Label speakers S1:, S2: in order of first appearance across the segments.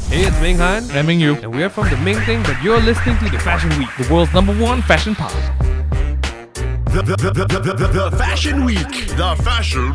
S1: Hey, it's Ming Han.
S2: Ramming you.
S1: And we're from The Ming Thing, but you're listening to The Fashion Week, the world's #1 fashion pod.
S3: The Fashion Week. The Fashion.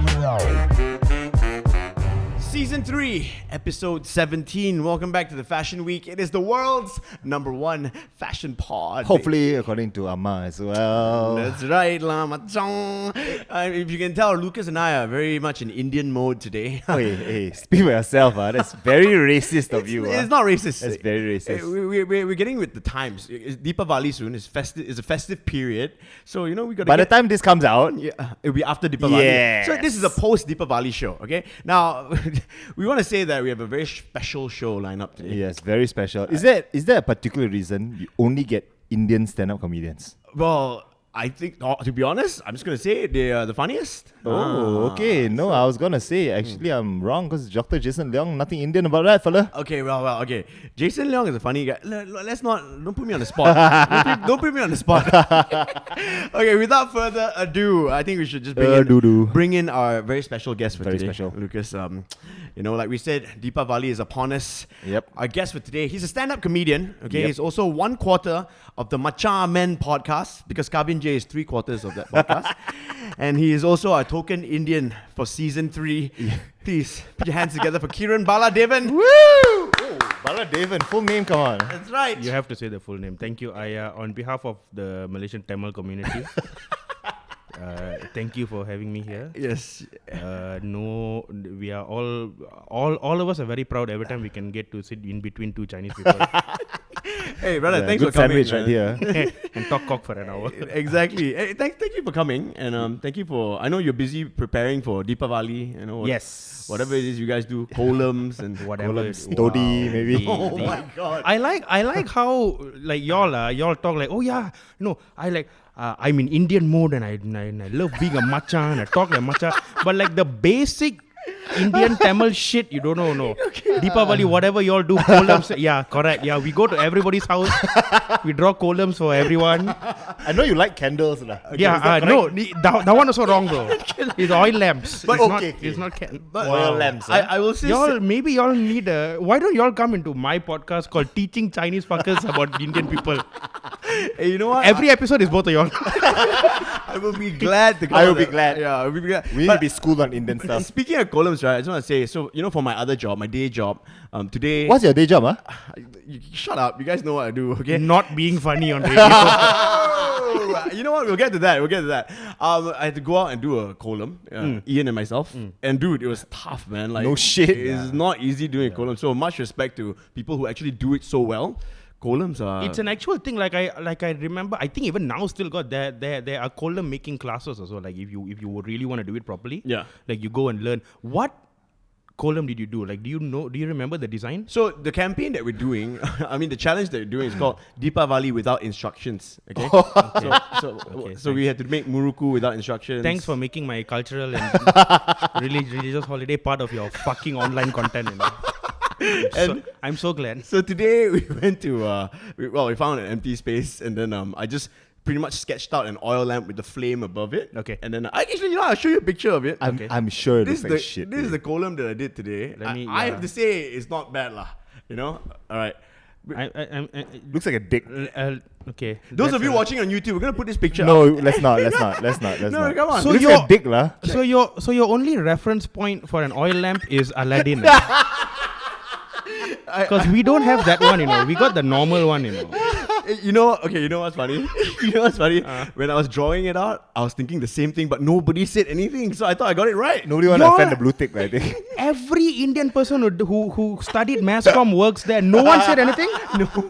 S4: Season 3, Episode 17. Welcome back to the Fashion Week. It is the world's #1 fashion pod.
S5: Hopefully, according to Amma as well.
S4: That's right, lah, macam. If you can tell, Lucas and I are very much in Indian mode today.
S5: Hey, speak for yourself. That's very racist of you.
S4: It's not racist.
S5: That's very racist.
S4: We're getting with the times. It's Deepavali soon. It's a festive period. So, we got to
S5: By the time this comes out,
S4: it'll be after Deepavali.
S5: Yes.
S4: So this is a post-Deepavali show, okay? Now, we want to say that we have a very special show lined up today.
S5: yes, very special. Is there a particular reason you only get Indian stand-up comedians?
S4: Well, I think, to be honest, I'm just going to say they are the funniest.
S5: Oh, okay. No, I was gonna say actually I'm wrong because Dr. Jason Leong, nothing Indian about that, fella.
S4: Okay, well, okay. Jason Leong is a funny guy. Don't put me on the spot. don't put me on the spot. Okay, without further ado, I think we should just bring in our very special guest for
S5: Very
S4: today.
S5: special.
S4: Lucas, like we said, Deepavali is upon us.
S5: Yep.
S4: Our guest for today, he's a stand-up comedian. Okay,
S5: Yep.
S4: he's also 1/4 of the Macha Men podcast because Kabin J is 3/4 of that podcast. And he is also our token Indian for season 3. Please put your hands together for Keren Bala Devan.
S5: Woo! Oh, Bala Devan, full name, come on.
S4: That's right.
S2: You have to say the full name. Thank you. On behalf of the Malaysian Tamil community, thank you for having me here.
S4: Yes.
S2: No, we are all of us are very proud every time we can get to sit in between two Chinese people
S4: Hey, brother,
S5: Yeah,
S4: thanks
S5: good
S4: for coming.
S5: sandwich right here.
S2: and talk cock for an hour.
S4: Exactly. Hey, thank you for coming, and thank you for. I know you're busy preparing for Deepavali.
S2: Yes.
S4: Whatever it is you guys do, kolams and
S2: Whatever.
S5: Kolams, Todi, maybe.
S4: Oh my God.
S2: I like how like y'all talk like, oh yeah, I'm in Indian mode and I love being a macha and I talk like macha, but like the basic Indian Tamil shit you don't know. Okay. Deepavali, whatever y'all do, kolams. Yeah, correct. Yeah, we go to everybody's house. We draw kolams for everyone.
S5: I know you like candles, lah.
S2: No, that one is so wrong, bro. It's oil lamps.
S5: But
S2: it's not candles.
S4: But,
S5: lamps.
S4: I will say.
S2: Maybe y'all need a. Why don't y'all come into my podcast called Teaching Chinese Fuckers About Indian People?
S4: Hey, you know what?
S2: Every episode is both of y'all.
S4: I will be glad to come.
S5: I will be glad.
S4: Yeah, I will be glad.
S5: We need to be schooled on Indian stuff.
S4: Speaking of kolams, right? I just want to say, so for my other job, my day job, today.
S5: What's your day job, huh?
S4: Shut up! You guys know what I do, okay?
S2: Not being funny on radio.
S4: Oh, you know what? We'll get to that. I had to go out and do a kolam, Ian and myself, and dude, it was tough, man. Like
S5: No shit.
S4: It's not easy doing a kolam. So much respect to people who actually do it so well. Kolams are.
S2: It's an actual thing. Like I remember. I think even now still got there are kolam making classes also. Like if you really want to do it properly,
S4: Yeah.
S2: Like you go and learn. What kolam did you do? Like do you remember the design?
S4: So the campaign that we're doing, the challenge that we're doing is called Deepavali without instructions. Okay. So we had to make Muruku without instructions.
S2: Thanks for making my cultural and religious holiday part of your fucking online content. I'm so glad.
S4: So today we went to we found an empty space, and then I just pretty much sketched out an oil lamp with the flame above it.
S2: Okay.
S4: And then I'll show you a picture of it.
S5: I'm sure it
S4: This
S5: looks
S4: is
S5: like shit.
S4: This is the kolam that I did today. I have to say it's not bad lah. All right.
S5: Looks like a dick.
S2: Okay.
S4: Those of you watching on YouTube, we're gonna put this picture
S5: No,
S4: up.
S5: let's not.
S4: No, come on.
S2: So
S5: Looks like a dick, lah.
S2: So your only reference point for an oil lamp is Aladdin. Because we don't have that one, We got the normal one,
S4: You know what's funny? When I was drawing it out, I was thinking the same thing, but nobody said anything, so I thought I got it right.
S5: Nobody want to offend the blue tick, right?
S2: Every Indian person who studied mass comm works there. No one said anything.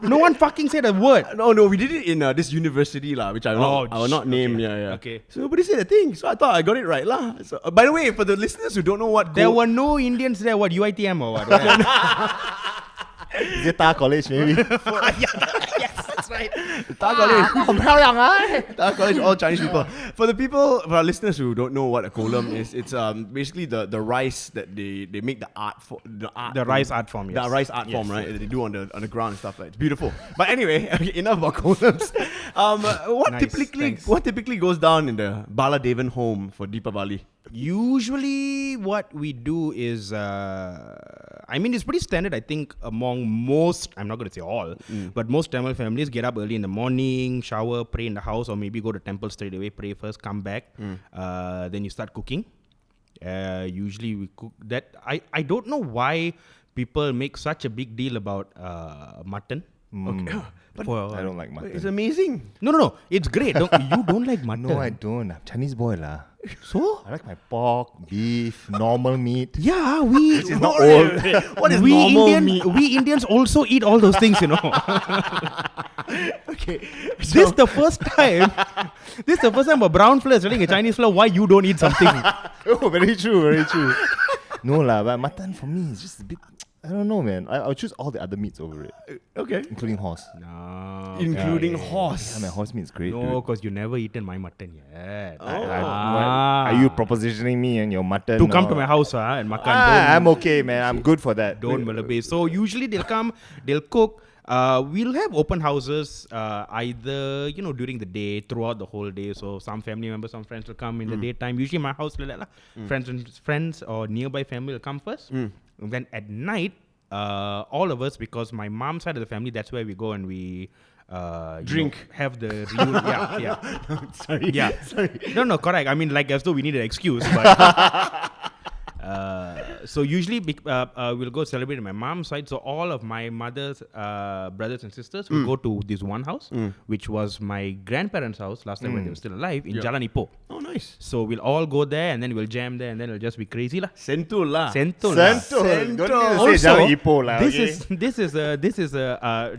S2: No one fucking said a word.
S4: No, we did it in this university lah, which I will not name.
S2: Okay.
S4: Yeah.
S2: Okay.
S4: So nobody said a thing, so I thought I got it right lah. So, by the way, for the listeners who don't know what
S2: There were no Indians there. What, UITM or what?
S5: Is it Tar College, maybe?
S2: Yes, that's right.
S4: Tar College, all Chinese people. For our listeners who don't know what a kolam is, it's basically the rice that they make the art for
S2: The rice art form, yes.
S4: The rice art form, right? That they do on the ground and stuff like. It's beautiful. But anyway, enough about kolams. What typically goes down in the Bala Devan home for Deepavali?
S2: Usually what we do is I mean, it's pretty standard, I think, among most, I'm not going to say all, but most Tamil families get up early in the morning, shower, pray in the house, or maybe go to temple straight away, pray first, come back. Then you start cooking. Usually we cook that. I don't know why people make such a big deal about mutton.
S5: Okay.
S2: But
S5: I don't like mutton.
S4: It's amazing.
S2: No. It's great. You don't like mutton?
S5: No, I don't. I'm Chinese boy lah.
S2: So?
S5: I like my pork, beef, normal meat.
S2: Yeah, we.
S5: It's not old.
S4: What is
S2: we
S4: normal
S2: Indian,
S4: meat?
S2: We Indians also eat all those things,
S4: Okay.
S2: This is the first time. This is the first time a brown fella is telling a Chinese fella why you don't eat something.
S5: Oh, very true, very true. No lah, but mutton for me is just a bit. I don't know, man. I'll choose all the other meats over it,
S4: Okay.
S5: including horse.
S2: No.
S4: Including horse.
S5: Yeah, man, horse meat is great.
S2: No, because you never eaten my mutton yet.
S5: Are you propositioning me and your mutton?
S2: To come
S5: or-
S2: to my house and makan.
S5: I'm okay, man. I'm good for that.
S2: Don't malabe. So usually they'll come, they'll cook. We'll have open houses either during the day, throughout the whole day. So some family members, some friends will come in the daytime. Usually my house, friends or nearby family will come first. And then at night, all of us, because my mom's side of the family, that's where we go and we
S4: Drink.
S2: have the reunion. Yeah.
S4: Sorry.
S2: Yeah.
S4: Sorry.
S2: No, correct. I mean, like as though we need an excuse. But so usually we'll go celebrate at my mom's side. So all of my mother's brothers and sisters will go to this one house, which was my grandparents' house last time when they were still alive in Jalan Ipoh.
S4: Oh, nice.
S2: So we'll all go there and then we'll jam there and then it'll just be crazy lah.
S4: Sentul lah.
S2: Sentul lah.
S5: Sentul. Don't
S4: Also,
S5: need to say Jalan Ipoh lah.
S2: This
S5: okay?
S2: is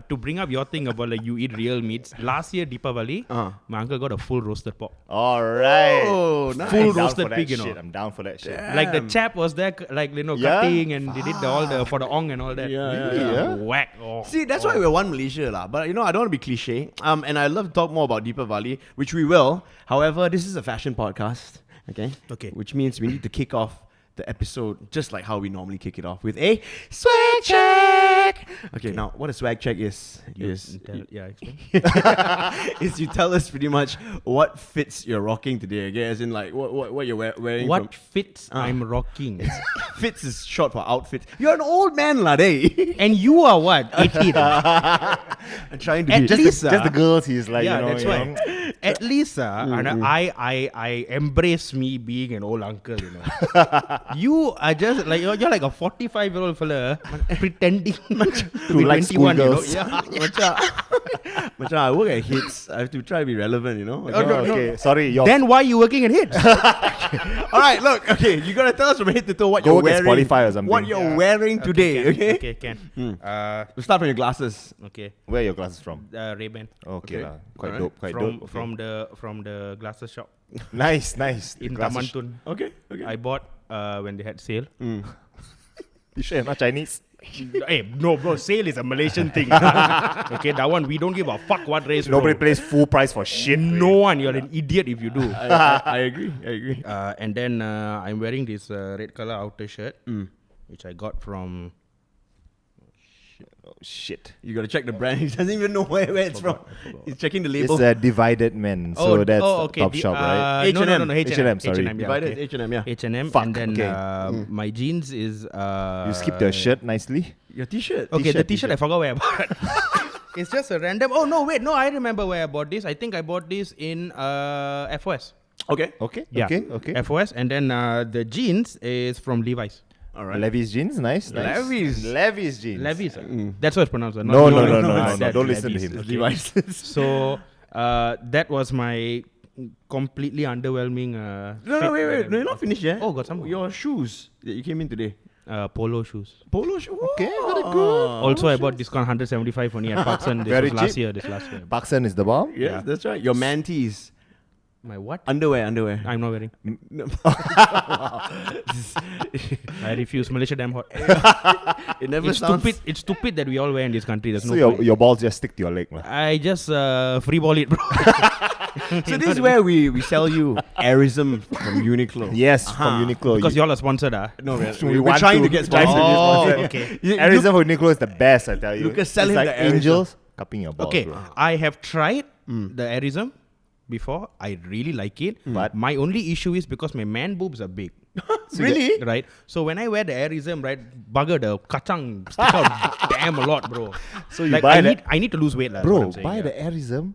S2: to bring up your thing about like you eat real meats. Last year Deepavali, my uncle got a full roasted pork.
S5: All right.
S4: Oh, nice.
S2: Full
S5: I'm down
S2: roasted
S5: for that
S2: pig,
S5: shit. I'm down for that shit.
S2: Like the chap was there, cutting and they did all the for the ong and all that.
S5: Yeah.
S2: Whack. Oh.
S4: See, that's why we're one Malaysia lah. But I don't want to be cliche. And I love to talk more about Deepavali, which we will. However, this is a fashion podcast. Okay. Which means we need to kick off the episode just like how we normally kick it off with a swag check. Okay, now what a swag check is
S2: Explain.
S4: is you tell us pretty much what fits you're rocking today. Okay, as in like what you're wearing.
S2: What fits I'm rocking?
S4: Fits is short for outfit. You're an old man, lah, day.
S2: And you are what? 18.
S4: I'm trying to
S2: At
S4: be
S2: least,
S5: Just the girls, he's like,
S2: yeah,
S5: you know.
S2: that's
S5: you
S2: why.
S5: know.
S2: At least, and I embrace me being an old uncle. You are just like you're like a 45-year-old fella pretending to be
S5: like
S2: 21.
S5: schoolgirls.
S2: Yeah.
S4: Macam I work at Hits. I have to try to be relevant,
S2: no.
S5: Okay, sorry. Your
S2: Then why are you working at Hits?
S4: All right, look. Okay, you gotta tell us from head to toe what
S5: Go
S4: you're
S5: work at
S4: wearing.
S5: Spotify or something.
S4: What you're wearing today. Okay.
S2: can.
S4: We'll start from your glasses.
S2: Okay.
S5: Where are your glasses from?
S2: Ray-Ban.
S5: Okay,
S4: Okay.
S5: lah. Quite
S4: Alright.
S5: dope. Quite dope. Okay.
S2: From the glasses shop
S5: Nice.
S2: in
S5: Glasses-
S2: Tamantun.
S4: Okay.
S2: I bought when they had sale.
S5: You sure you're not Chinese?
S2: Hey, no, bro, sale is a Malaysian thing. Okay, that one we don't give a fuck what race.
S5: Nobody
S2: bro.
S5: pays full price for shit.
S2: No one. You're an idiot if you do.
S4: I agree. I agree.
S2: And then I'm wearing this red color outer shirt, which I got from.
S5: Oh, shit.
S4: You gotta check the brand. He doesn't even know where it's from. He's checking the
S5: It's
S4: label.
S5: a divided men, so that's
S2: okay.
S5: top shop, right?
S2: No,
S4: H&M.
S2: H&M.
S5: sorry.
S2: H&M, yeah,
S4: Divided
S2: okay.
S4: H&M, yeah.
S2: H&M.
S5: Fuck,
S2: And then
S5: okay.
S2: my jeans is.
S5: You skipped the shirt nicely.
S4: Your t-shirt.
S2: Okay, the t-shirt I forgot where I bought. It's just a random. Oh no, wait, no, I remember where I bought this. I think I bought this in FOS.
S4: Okay.
S5: Okay.
S2: Yeah.
S5: Okay.
S2: FOS, and then the jeans is from Levi's.
S4: All right.
S5: Levi's jeans, nice. Levi's jeans.
S2: Levi's. That's what it's pronounced.
S5: No.
S2: That
S5: Don't listen to
S2: Levi's.
S5: him.
S2: Okay.
S4: Levi's.
S2: So that was my completely underwhelming.
S4: No, wait. No, you're not finished yet.
S2: Oh, got some more.
S4: Your shoes that you came in today.
S2: Polo shoes.
S4: Polo shoe.
S5: Okay, very good.
S2: Also, I bought discount 175 only at Parkson. This
S5: Very
S2: was last
S5: cheap.
S2: year. This last year.
S5: Pakistan is the bomb.
S4: Yes, that's right. Your man tees.
S2: My what?
S4: Underwear.
S2: I'm not wearing.
S4: No.
S2: I refuse. Malaysia damn hot.
S4: It never
S2: It's
S4: sounds
S2: stupid. It's stupid that we all wear in this country. There's
S5: So
S2: no point.
S5: your balls just stick to your leg, man.
S2: I just free ball it, bro.
S4: So this is where we sell you Airism from Uniqlo.
S5: Yes, from Uniqlo.
S2: Because y'all are sponsored,
S4: No,
S5: We
S4: we're
S5: want
S4: trying
S5: to
S4: to get
S5: try to
S4: sponsored.
S5: get
S2: Oh,
S5: sponsored.
S2: okay.
S5: Airism for Uniqlo is the best, I tell you.
S4: Lucas, sell
S5: it's
S4: him
S5: like
S4: the Airism.
S5: angels cupping your balls.
S2: Okay,
S5: bro.
S2: I have tried the Airism. before. I really like it.
S5: But-
S2: my only issue is because my man boobs are big.
S4: Really?
S2: Right? So when I wear the airism, right, bugger, the kacang stick out damn a lot, bro.
S5: So you
S2: like
S5: buy
S2: I need to lose weight, lah.
S5: Bro, buy the airism.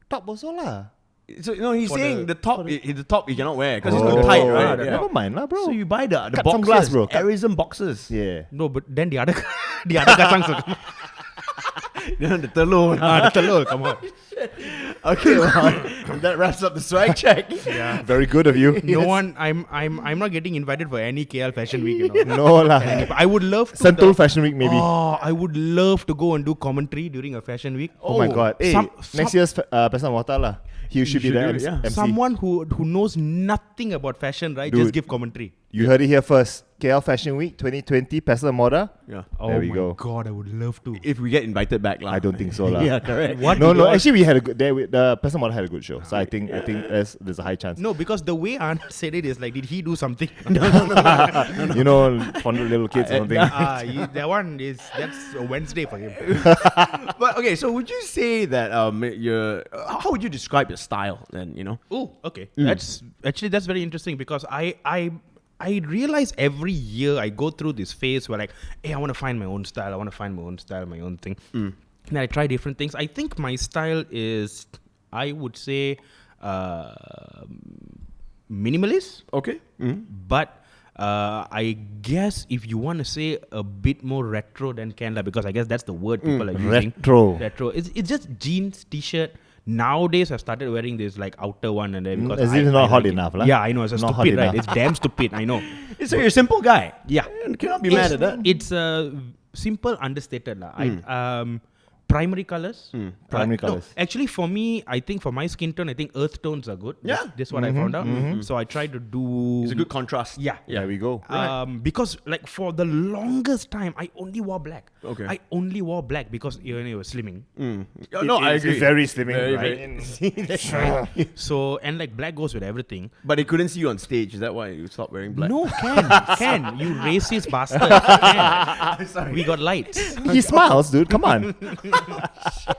S5: Top also lah.
S4: So he's saying the top you cannot wear because it's
S5: Oh.
S4: too tight, right?
S5: Yeah. Never mind lah, bro.
S4: So you buy the
S5: Cut
S4: boxes,
S5: some glass, bro. Cut.
S4: airism boxes.
S5: Yeah.
S2: No, but then the other kacang will come.
S4: The telur.
S2: The telur, come on.
S4: Okay, well, that wraps up the swag check.
S2: Yeah.
S5: Very good of you.
S2: No one. I'm not getting invited for any KL Fashion Week. You know.
S5: No lah.
S2: I would love to.
S5: Sentul Fashion Week maybe.
S2: Oh, I would love to go and do commentary during a fashion week.
S5: Oh my god. Hey, next year's Pesan Water lah. He should be
S4: should
S5: the
S4: do it, yeah.
S5: MC.
S2: Someone who knows nothing about fashion, right?
S5: Dude.
S2: Just give commentary.
S5: You heard it here first. KL Fashion Week 2020, Pesan Moda.
S4: Yeah.
S2: Oh
S5: There we
S2: my
S5: go.
S2: god, I would love to.
S4: If we get invited back, lah.
S5: I don't think so lah.
S4: Yeah, correct.
S2: What?
S5: No,
S2: did y'all-
S5: actually we had a good day. The Pesan Moda had a good show. So I think there's a high chance.
S2: No, because the way Anna said it is like, did he do something?
S5: You know, for the little kids or something.
S2: That's a Wednesday for him.
S4: But okay, so would you say that how would you describe your style then? You know.
S2: Oh, okay. That's very interesting because I realize every year I go through this phase where like, hey, I want to find my own style. I want to find my own style, my own thing. And I try different things. I think my style is, I would say, minimalist.
S4: Okay.
S2: But I guess if you want to say a bit more retro than Canada, because I guess that's the word people are using. Retro. It's just jeans, t-shirt. Nowadays, I've started wearing this like outer one and then because
S5: As if it's not
S2: I
S5: hot
S2: like it.
S5: enough, lah.
S2: Yeah, I know. It's
S5: Not hot
S2: stupid, right?
S5: enough.
S2: It's damn stupid. I know.
S4: So you're a simple guy.
S2: Yeah.
S4: You cannot be mad at that.
S2: It's simple, understated, lah. Primary colors.
S5: Primary
S2: No,
S5: colours.
S2: actually, for me, I think for my skin tone, I think earth tones are good.
S4: Yeah.
S2: That's what I found out. So I try to do.
S4: It's a good contrast.
S2: Yeah.
S5: There we go.
S2: Because like for the longest time, I only wore black.
S4: Okay.
S2: I only wore black because it was slimming.
S4: No, I
S5: It's
S4: agree.
S5: very slimming,
S4: Very,
S5: right?
S4: very.
S2: So and like black goes with everything.
S4: But they couldn't see you on stage. Is that why you stopped wearing black?
S2: No, Ken, you racist bastard. Ken, we got lights.
S5: He smiles, dude. Come on.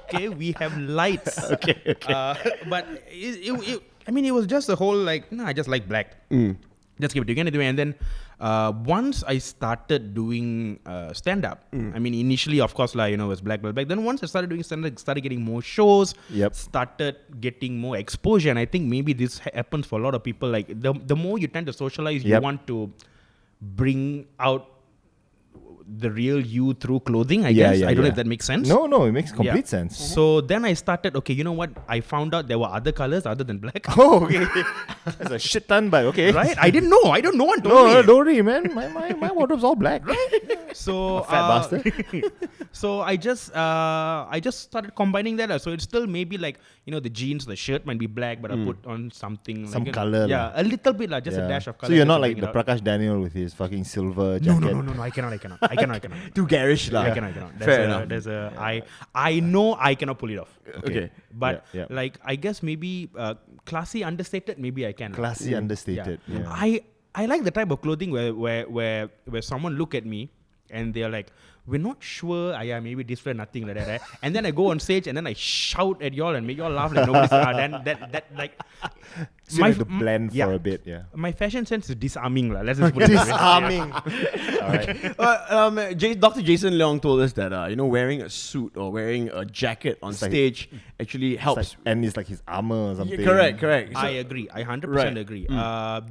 S2: Okay, we have lights. Okay. But it was just a whole like, no, I just like black. Just keep it together anyway. And then once I started doing stand-up, I mean, initially, of course, like, it was black. Then once I started doing stand-up, started getting more shows,
S5: Yep.
S2: started getting more exposure. And I think maybe this happens for a lot of people. Like, the more you tend to socialize, you
S5: Yep.
S2: want to bring out the real you through clothing, I
S5: Yeah,
S2: guess.
S5: yeah,
S2: I don't know
S5: yeah.
S2: if that makes sense.
S5: No, it makes complete
S2: Yeah.
S5: sense.
S2: So then I started, okay, you know what? I found out there were other colors other than black.
S5: Oh, okay. That's a shit ton, but okay.
S2: Right? I didn't know. I don't know. One told
S5: No,
S2: me.
S5: don't worry, man. My wardrobe's all black.
S2: So
S5: Fat bastard.
S2: So I just started combining that. So it's still maybe like, the jeans, the shirt might be black, but I put on something
S5: Some
S2: like
S5: colour
S2: Yeah,
S5: lah.
S2: a little bit like just a dash of color.
S5: So you're
S2: just
S5: not
S2: to
S5: like
S2: bring
S5: the
S2: it out.
S5: Prakash Daniel with his fucking silver
S2: No,
S5: jacket.
S2: no, I cannot.
S4: Too garish, lah.
S2: I cannot.
S4: Fair enough.
S2: I know I cannot pull it off.
S4: Okay.
S2: But
S5: Yeah.
S2: like I guess maybe classy understated, maybe I can.
S5: Classy, understated. Yeah.
S2: I like the type of clothing where someone look at me and they're like, we're not sure. Maybe different, nothing like that. Right? And then I go on stage and then I shout at y'all and make y'all laugh like nobody's. Then that like.
S5: So you have to blend for a bit, yeah.
S2: My fashion sense is disarming, lah. Let's just put it that way.
S5: Disarming. All right.
S4: Dr. Jason Leong told us that wearing a suit or wearing a jacket on
S5: like-
S4: stage actually helps.
S5: And it's like his armor or something.
S4: Correct. So-
S2: I agree. I 100%
S4: Right.
S2: agree.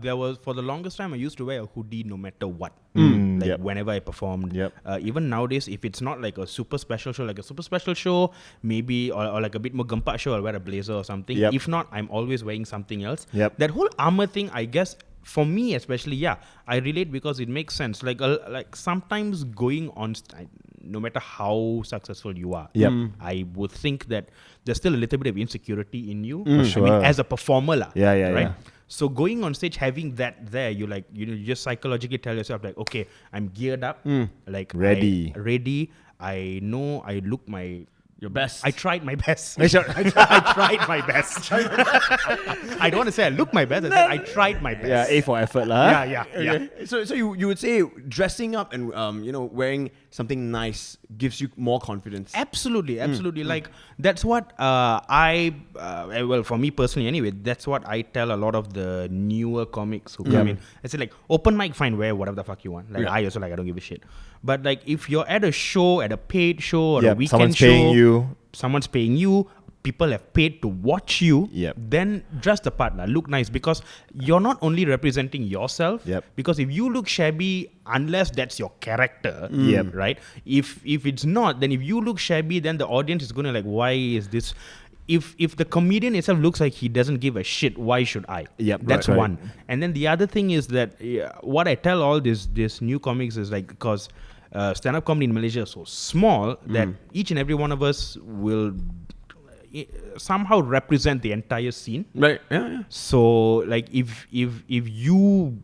S2: There was for the longest time I used to wear a hoodie no matter what.
S5: Yep.
S2: Whenever I performed.
S5: Yep.
S2: Even nowadays, if it's not like a super special show, maybe or like a bit more gempak show, I'll wear a blazer or something.
S5: Yep.
S2: If not, I'm always wearing something else.
S5: Yep.
S2: That whole armor thing, I guess. For me, especially, I relate because it makes sense. Like sometimes going on, no matter how successful you are,
S5: Yep.
S2: I would think that there's still a little bit of insecurity in you.
S5: Sure.
S2: I mean, as a performer, lah.
S5: Yeah,
S2: right?
S5: yeah.
S2: So going on stage, having that there, you just psychologically tell yourself like, okay, I'm geared up, like
S5: Ready.
S2: ready. I know I look my
S4: Your best.
S2: I tried my best.
S5: Make sure-
S2: I tried my best. I don't want to say I look my best. I said I tried my best.
S5: Yeah, A for effort lah.
S2: Yeah.
S4: Okay. So you would say dressing up and wearing something nice gives you more confidence.
S2: Absolutely. Like that's what well, for me personally anyway, that's what I tell a lot of the newer comics who come in. I say like, open mic, fine, wear whatever the fuck you want. Like I also like, I don't give a shit. But like if you're at a show, at a paid show or a weekend
S5: someone's
S2: show,
S5: paying you.
S2: someone's paying you, people have paid to watch you,
S5: Yep.
S2: then dress the part, look nice, because you're not only representing yourself,
S5: Yep.
S2: because if you look shabby, unless that's your character,
S5: Yep.
S2: right? If it's not, then if you look shabby, then the audience is going to like, why is this? If the comedian itself looks like he doesn't give a shit, why should I?
S5: Yep,
S2: That's
S5: right.
S2: one. And then the other thing is that what I tell all this new comics is like, because stand-up comedy in Malaysia is so small that each and every one of us will somehow represent the entire scene.
S4: Right. Yeah.
S2: So like if you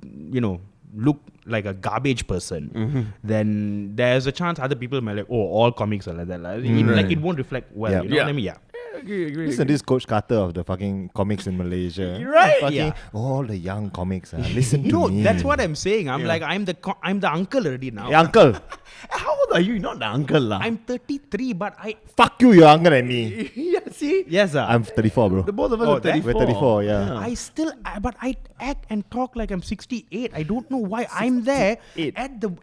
S2: look like a garbage person, then there's a chance other people might like, oh, all comics are like that. Like, it won't reflect well.
S5: Yeah.
S2: You know what I mean? Yeah.
S4: Agree.
S5: Listen to this Coach Carter of the fucking comics in Malaysia.
S4: Right.
S5: Fucking,
S2: Yeah.
S5: all the young comics. Listen to
S2: No,
S5: me.
S2: that's what I'm saying. I'm like, I'm the uncle already now.
S5: Hey, uncle.
S4: How old are you? You're not the uncle lah.
S2: I'm 33, but I
S5: Fuck you, you're younger than me.
S4: yeah. See.
S2: yes sir.
S5: I'm 34, bro.
S4: The both of us
S2: Oh,
S4: are 34.
S5: We're 34, yeah.
S2: But I act and talk like I'm 68. I don't know why I'm there
S5: 68.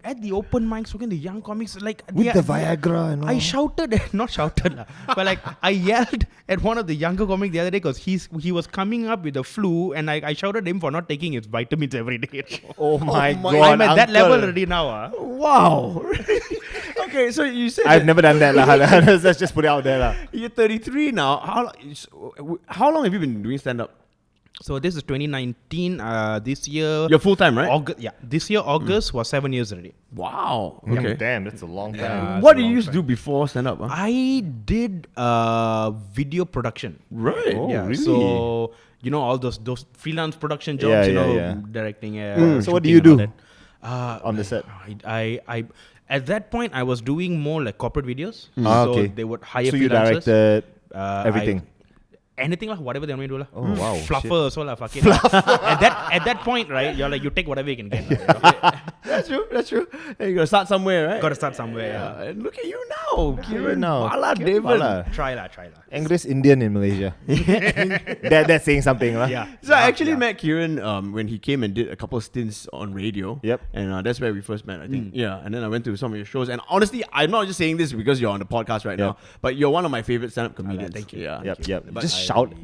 S2: at the open mics, talking the young comics like
S5: With the Viagra and all.
S2: I shouted, not shouted, but like I yelled at one of the younger comics the other day because he was coming up with the flu, and I shouted at him for not taking his vitamins every day.
S5: Oh my
S4: my-
S5: god.
S2: I'm at that
S5: uncle.
S2: level already now.
S4: Wow. Okay, so you said
S5: I've
S4: that
S5: never done that. Let's just put it out there. lah.
S4: you're 33 now. How long have you been doing stand-up?
S2: So this is 2019. This year,
S4: You're full-time, right?
S2: August. Yeah, this year August was 7 years already.
S4: Wow.
S5: Okay.
S4: Okay.
S5: Damn, that's a long time.
S4: What did you used to do before stand-up? Huh?
S2: I did video production.
S4: Right.
S5: Oh,
S2: Yeah,
S5: really?
S2: so all those freelance production jobs,
S5: Yeah.
S2: directing.
S5: So what do
S2: shooting
S5: you
S2: and all
S5: do
S2: that.
S5: on the set?
S2: I at that point I was doing more like corporate videos.
S5: Ah,
S2: So
S5: okay.
S2: they would hire
S5: So you
S2: freelancers.
S5: directed
S2: Uh,
S5: everything.
S2: Anything lah, whatever they want me to do lah.
S5: Oh, wow,
S2: Fluffer also lah, fuck it. At that point, right? You're like, you take whatever you can get. lah,
S4: That's true. Hey, you gotta start somewhere, right?
S2: Gotta start somewhere. Yeah.
S4: Yeah. And look at you now, Keren
S5: now.
S4: Bala
S5: Keren
S4: Devan.
S5: Bala.
S2: Try lah.
S5: English Indian in Malaysia. That's saying something, lah.
S2: Yeah.
S4: So I actually met Keren when he came and did a couple of stints on radio.
S5: Yep.
S4: And that's where we first met, I think. Yeah. And then I went to some of your shows. And honestly, I'm not just saying this because you're on the podcast right now, but you're one of my favorite stand-up comedians.
S2: thank you.
S4: Yeah.
S5: Yep.
S4: But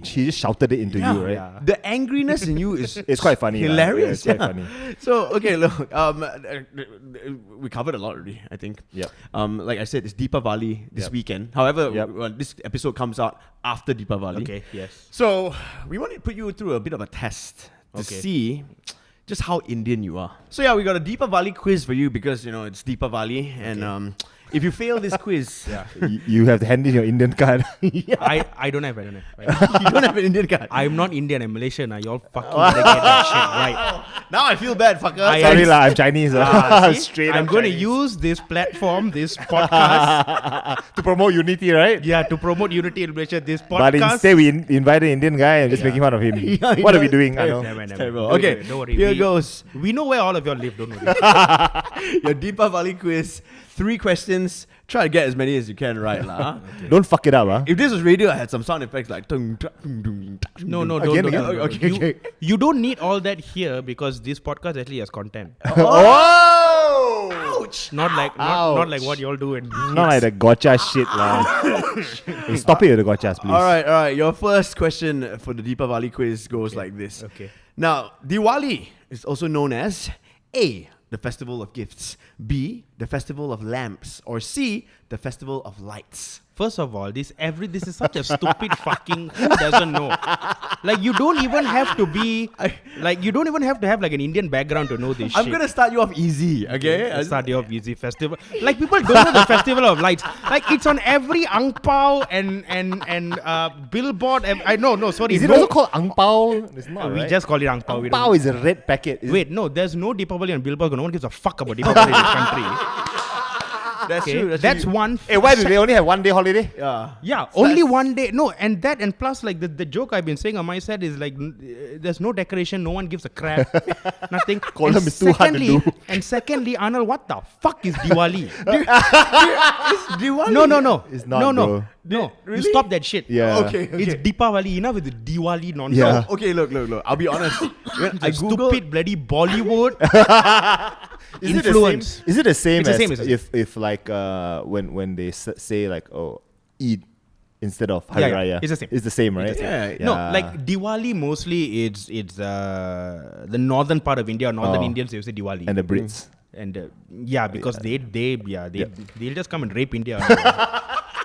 S5: She just shouted it into you, right?
S2: Yeah.
S4: The angriness in you is
S5: It's quite funny. lah.
S4: hilarious.
S5: Yeah, it's quite funny.
S4: So okay, look, we covered a lot already, I think.
S5: Yep.
S4: Like I said, it's Deepavali this
S5: Yep.
S4: weekend. However,
S5: Yep.
S4: this episode comes out after Deepavali.
S2: Okay. Yes.
S4: So we want to put you through a bit of a test to
S2: Okay.
S4: see just how Indian you are. So yeah, we got a Deepavali quiz for you because it's Deepavali, and if you fail this quiz,
S5: You have to hand in your Indian card.
S2: I don't have.
S4: you don't have an Indian card.
S2: I'm not Indian. I'm Malaysian. Y'all fucking better get that shit right.
S4: Now I feel bad, fucker.
S5: Sorry lah, I'm Chinese.
S2: See?
S5: Straight
S2: I'm
S5: up
S2: going to
S5: Chinese.
S2: use this platform, this podcast,
S5: to promote unity, right?
S2: to promote unity in Malaysia. This podcast.
S5: But instead, we invited an Indian guy and just making fun of him.
S4: Yeah,
S5: What are
S4: yeah.
S5: we doing? I know.
S2: Never mind.
S4: Terrible. Okay,
S2: Don't worry.
S4: here goes.
S2: We know where all of y'all live. Don't worry.
S4: Your Deepavali quiz. 3 questions. Try to get as many as you can right, lah.
S5: Don't fuck it up, huh?
S4: If this was radio, I had some sound effects like tung, tung, tung, tung, tung,
S2: No,
S4: tung.
S5: Again,
S2: don't.
S5: again?
S2: don't.
S4: Okay, okay.
S2: You don't need all that here because this podcast actually has content.
S5: Oh!
S4: Ouch!
S2: Not like not like what y'all do. And
S5: Not like the gotcha shit, lah. Hey, stop it with the gotchas, please.
S4: All right. Your first question for the Deepavali quiz goes like this.
S2: Okay.
S4: Now, Diwali is also known as A, the festival of gifts, B, the festival of lamps, or C, the festival of lights.
S2: First of all, this is such a stupid fucking, who doesn't know? Like you don't even have to be you don't even have to have like an Indian background to know this shit.
S4: I'm gonna start you off easy, okay?
S2: Let's start your easy festival. Like people don't know the festival of lights. Like it's on every ang pao and billboard. Sorry.
S5: Is it
S2: no,
S5: also called ang pao? It's not,
S2: we
S5: right?
S2: just call it ang pao.
S5: Ang pao is a red packet.
S2: Wait, no, there's no Deepavali on billboard. No one gives a fuck about Deepavali in this country.
S4: That's
S2: Okay,
S4: true.
S2: that's one.
S5: Hey, why do they only have 1 day holiday?
S4: Yeah.
S2: Yeah, only 1 day. No, and plus like the joke I've been saying on my side is like there's no decoration, no one gives a crap, nothing.
S5: Kolam
S2: And
S5: is too hard to do.
S2: And secondly, Arnold, what the fuck is Diwali?
S4: Diwali?
S2: No.
S5: It's not,
S2: no.
S5: bro.
S2: No,
S4: Really?
S2: you stop that shit.
S5: Yeah.
S4: Okay.
S2: It's Deepavali. Enough with the Diwali nonsense.
S5: Yeah.
S4: Okay, look. I'll be honest. When I Googled,
S2: Stupid bloody Bollywood
S5: Is
S2: influence.
S5: Is it the same
S2: It's the
S5: as
S2: same, it's the same.
S5: if like when they say like Eid instead of Hari
S2: Yeah,
S5: Raya?
S2: it's the same.
S5: It's the same, right?
S4: the same.
S2: No, like Diwali mostly it's the northern part of India. Northern
S5: Oh.
S2: Indians they say Diwali.
S5: And the Brits.
S2: And because they'll just come and rape India.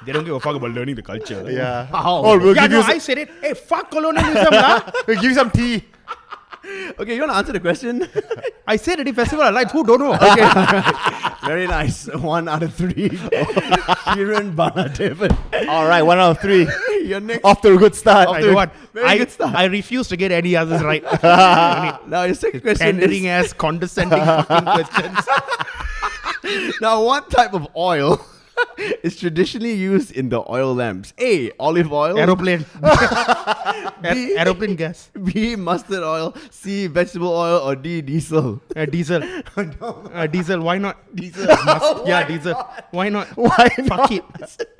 S2: They don't give a fuck about learning the culture.
S5: Yeah.
S4: How?
S5: Oh, we'll
S2: Yeah,
S5: give
S2: no,
S5: you
S2: I said it. Hey, fuck colonialism, lah.
S5: we'll give you some tea.
S4: Okay, you want to answer the question?
S2: I said it. Festival of Lights. Who don't know?
S4: Okay. Very nice. 1 out of 3. Keren Bala Devan.
S5: All right, 1 out of 3.
S4: You're next.
S5: Off to a good start.
S2: I know what.
S4: Very good start.
S2: I refuse to get any others right.
S4: Now your second question
S2: Pandering
S4: is,
S2: ass, condescending fucking questions.
S4: now what type of oil is traditionally used in the oil lamps? A. Olive oil.
S2: Aeroplane.
S4: B.
S2: Aeroplane gas.
S4: B. Mustard oil. C. Vegetable oil. Or D. Diesel.
S2: Diesel. Diesel. Why not?
S4: Diesel.
S2: Yeah, diesel. Why not?
S5: Why
S2: Fuck it.